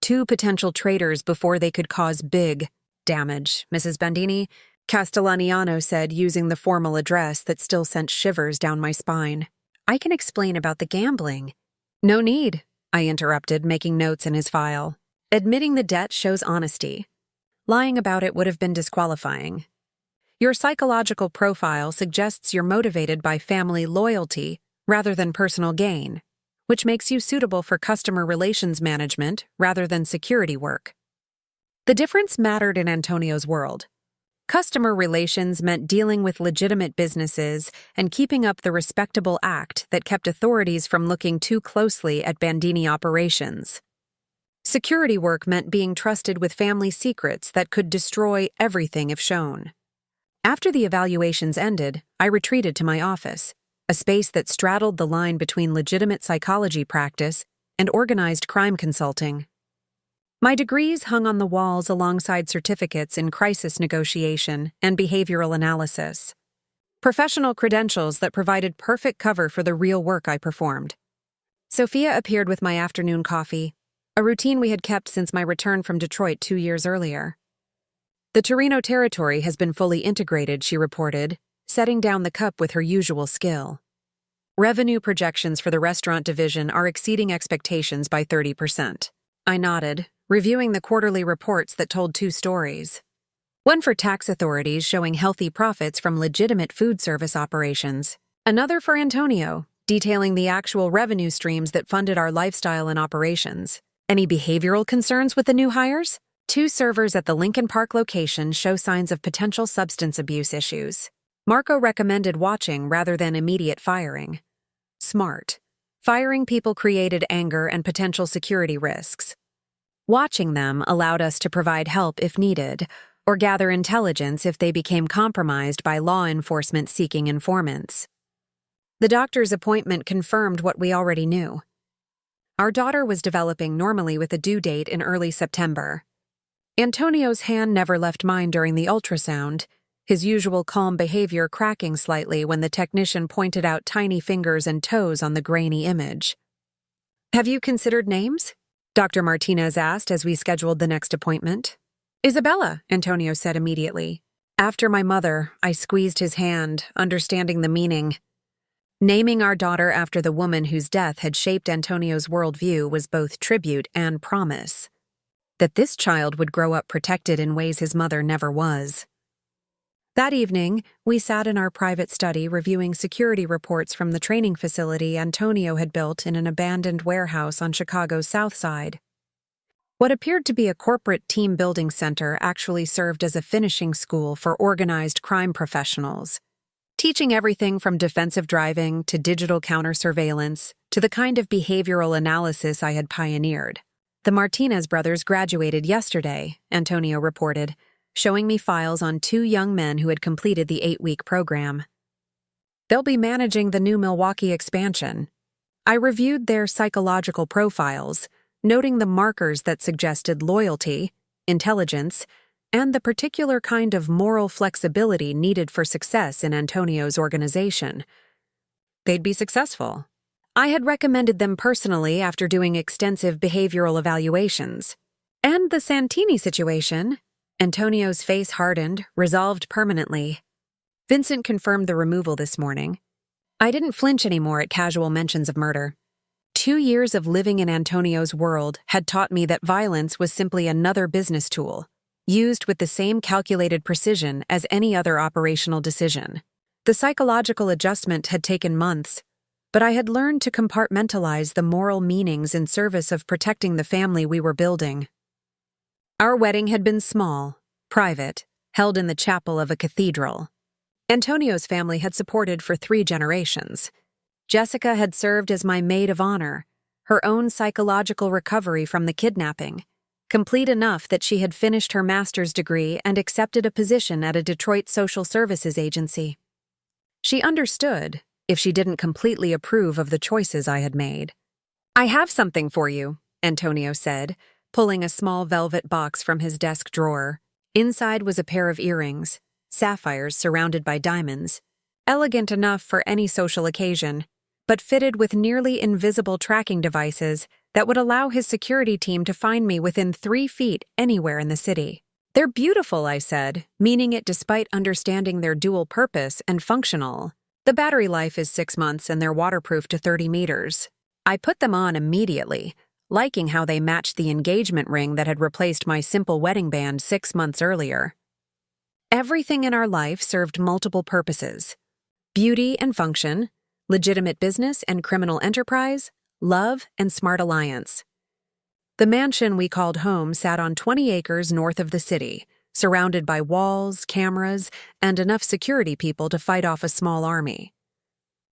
2 potential traitors before they could cause big damage, Mrs. Bandini, Castellaniano said, using the formal address that still sent shivers down my spine. "I can explain about the gambling." "No need," I interrupted, making notes in his file. "Admitting the debt shows honesty. Lying about it would have been disqualifying. Your psychological profile suggests you're motivated by family loyalty rather than personal gain, which makes you suitable for customer relations management rather than security work. The difference mattered in Antonio's world. Customer relations meant dealing with legitimate businesses and keeping up the respectable act that kept authorities from looking too closely at Bandini operations. Security work meant being trusted with family secrets that could destroy everything if shown. After the evaluations ended, I retreated to my office, a space that straddled the line between legitimate psychology practice and organized crime consulting. My degrees hung on the walls alongside certificates in crisis negotiation and behavioral analysis. Professional credentials that provided perfect cover for the real work I performed. Sophia appeared with my afternoon coffee, a routine we had kept since my return from Detroit 2 years earlier. The Torino territory has been fully integrated, she reported, setting down the cup with her usual skill. Revenue projections for the restaurant division are exceeding expectations by 30%. I nodded, reviewing the quarterly reports that told 2 stories. One for tax authorities showing healthy profits from legitimate food service operations. Another for Antonio, detailing the actual revenue streams that funded our lifestyle and operations. Any behavioral concerns with the new hires? 2 servers at the Lincoln Park location show signs of potential substance abuse issues. Marco recommended watching rather than immediate firing. Smart. Firing people created anger and potential security risks. Watching them allowed us to provide help if needed, or gather intelligence if they became compromised by law enforcement seeking informants. The doctor's appointment confirmed what we already knew. Our daughter was developing normally with a due date in early September. Antonio's hand never left mine during the ultrasound, his usual calm behavior cracking slightly when the technician pointed out tiny fingers and toes on the grainy image. "Have you considered names?" Dr. Martinez asked as we scheduled the next appointment. "Isabella," Antonio said immediately. After my mother, I squeezed his hand, understanding the meaning. Naming our daughter after the woman whose death had shaped Antonio's worldview was both tribute and promise. That this child would grow up protected in ways his mother never was. That evening, we sat in our private study reviewing security reports from the training facility Antonio had built in an abandoned warehouse on Chicago's South Side. What appeared to be a corporate team-building center actually served as a finishing school for organized crime professionals, teaching everything from defensive driving to digital counter-surveillance to the kind of behavioral analysis I had pioneered. The Martinez brothers graduated yesterday, Antonio reported, showing me files on 2 young men who had completed the 8-week program. They'll be managing the new Milwaukee expansion. I reviewed their psychological profiles, noting the markers that suggested loyalty, intelligence, and the particular kind of moral flexibility needed for success in Antonio's organization. They'd be successful. I had recommended them personally after doing extensive behavioral evaluations. And the Santini situation, Antonio's face hardened, resolved permanently. Vincent confirmed the removal this morning. I didn't flinch anymore at casual mentions of murder. 2 years of living in Antonio's world had taught me that violence was simply another business tool, used with the same calculated precision as any other operational decision. The psychological adjustment had taken months, but I had learned to compartmentalize the moral meanings in service of protecting the family we were building. Our wedding had been small, private, held in the chapel of a cathedral. Antonio's family had supported for 3 generations. Jessica had served as my maid of honor, her own psychological recovery from the kidnapping, complete enough that she had finished her master's degree and accepted a position at a Detroit social services agency. She understood, if she didn't completely approve of the choices I had made. "I have something for you," Antonio said, pulling a small velvet box from his desk drawer. Inside was a pair of earrings, sapphires surrounded by diamonds, elegant enough for any social occasion, but fitted with nearly invisible tracking devices that would allow his security team to find me within 3 feet anywhere in the city. "They're beautiful," I said, meaning it despite understanding their dual purpose and functional. "The battery life is 6 months and they're waterproof to 30 meters. I put them on immediately, liking how they matched the engagement ring that had replaced my simple wedding band 6 months earlier. Everything in our life served multiple purposes: beauty and function, legitimate business and criminal enterprise, love and smart alliance. The mansion we called home sat on 20 acres north of the city, surrounded by walls, cameras, and enough security people to fight off a small army.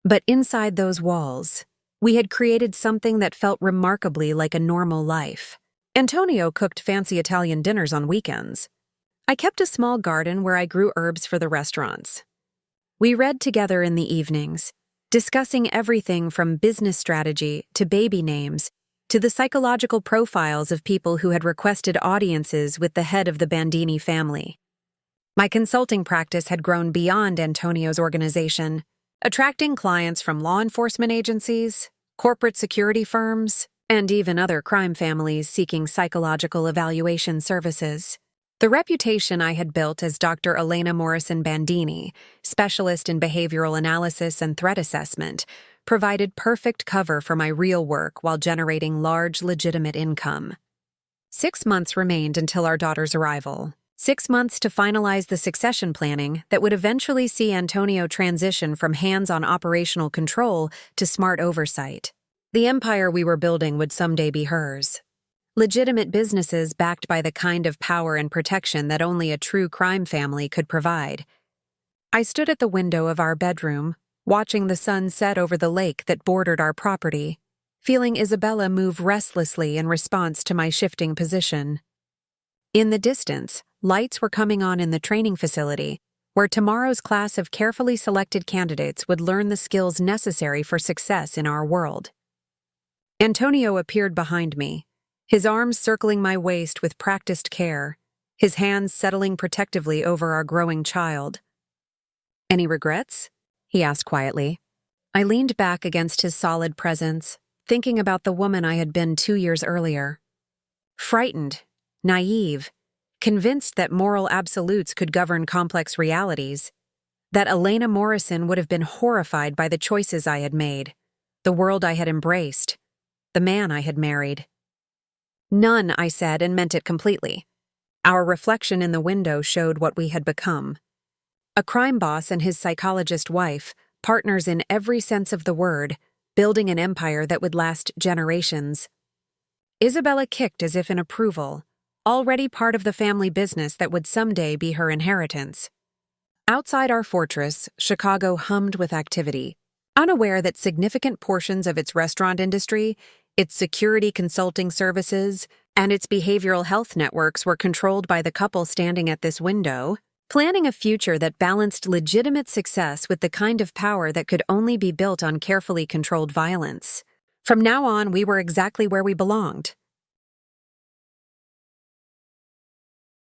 But inside those walls, we had created something that felt remarkably like a normal life. Antonio cooked fancy Italian dinners on weekends. I kept a small garden where I grew herbs for the restaurants. We read together in the evenings, discussing everything from business strategy to baby names to the psychological profiles of people who had requested audiences with the head of the Bandini family. My consulting practice had grown beyond Antonio's organization, attracting clients from law enforcement agencies, corporate security firms, and even other crime families seeking psychological evaluation services. The reputation I had built as Dr. Elena Morrison Bandini, specialist in behavioral analysis and threat assessment, provided perfect cover for my real work while generating large, legitimate income. 6 months remained until our daughter's arrival. 6 months to finalize the succession planning that would eventually see Antonio transition from hands-on operational control to smart oversight. The empire we were building would someday be hers. Legitimate businesses backed by the kind of power and protection that only a true crime family could provide. I stood at the window of our bedroom, watching the sun set over the lake that bordered our property, feeling Isabella move restlessly in response to my shifting position. In the distance, lights were coming on in the training facility, where tomorrow's class of carefully selected candidates would learn the skills necessary for success in our world. Antonio appeared behind me, his arms circling my waist with practiced care, his hands settling protectively over our growing child. "Any regrets?" he asked quietly. I leaned back against his solid presence, thinking about the woman I had been 2 years earlier. Frightened, naive, convinced that moral absolutes could govern complex realities, that Elena Morrison would have been horrified by the choices I had made, the world I had embraced, the man I had married. None, I said, and meant it completely. Our reflection in the window showed what we had become. A crime boss and his psychologist wife, partners in every sense of the word, building an empire that would last generations. Isabella kicked as if in approval, already part of the family business that would someday be her inheritance. Outside our fortress, Chicago hummed with activity, unaware that significant portions of its restaurant industry, its security consulting services, and its behavioral health networks were controlled by the couple standing at this window, planning a future that balanced legitimate success with the kind of power that could only be built on carefully controlled violence. From now on, we were exactly where we belonged,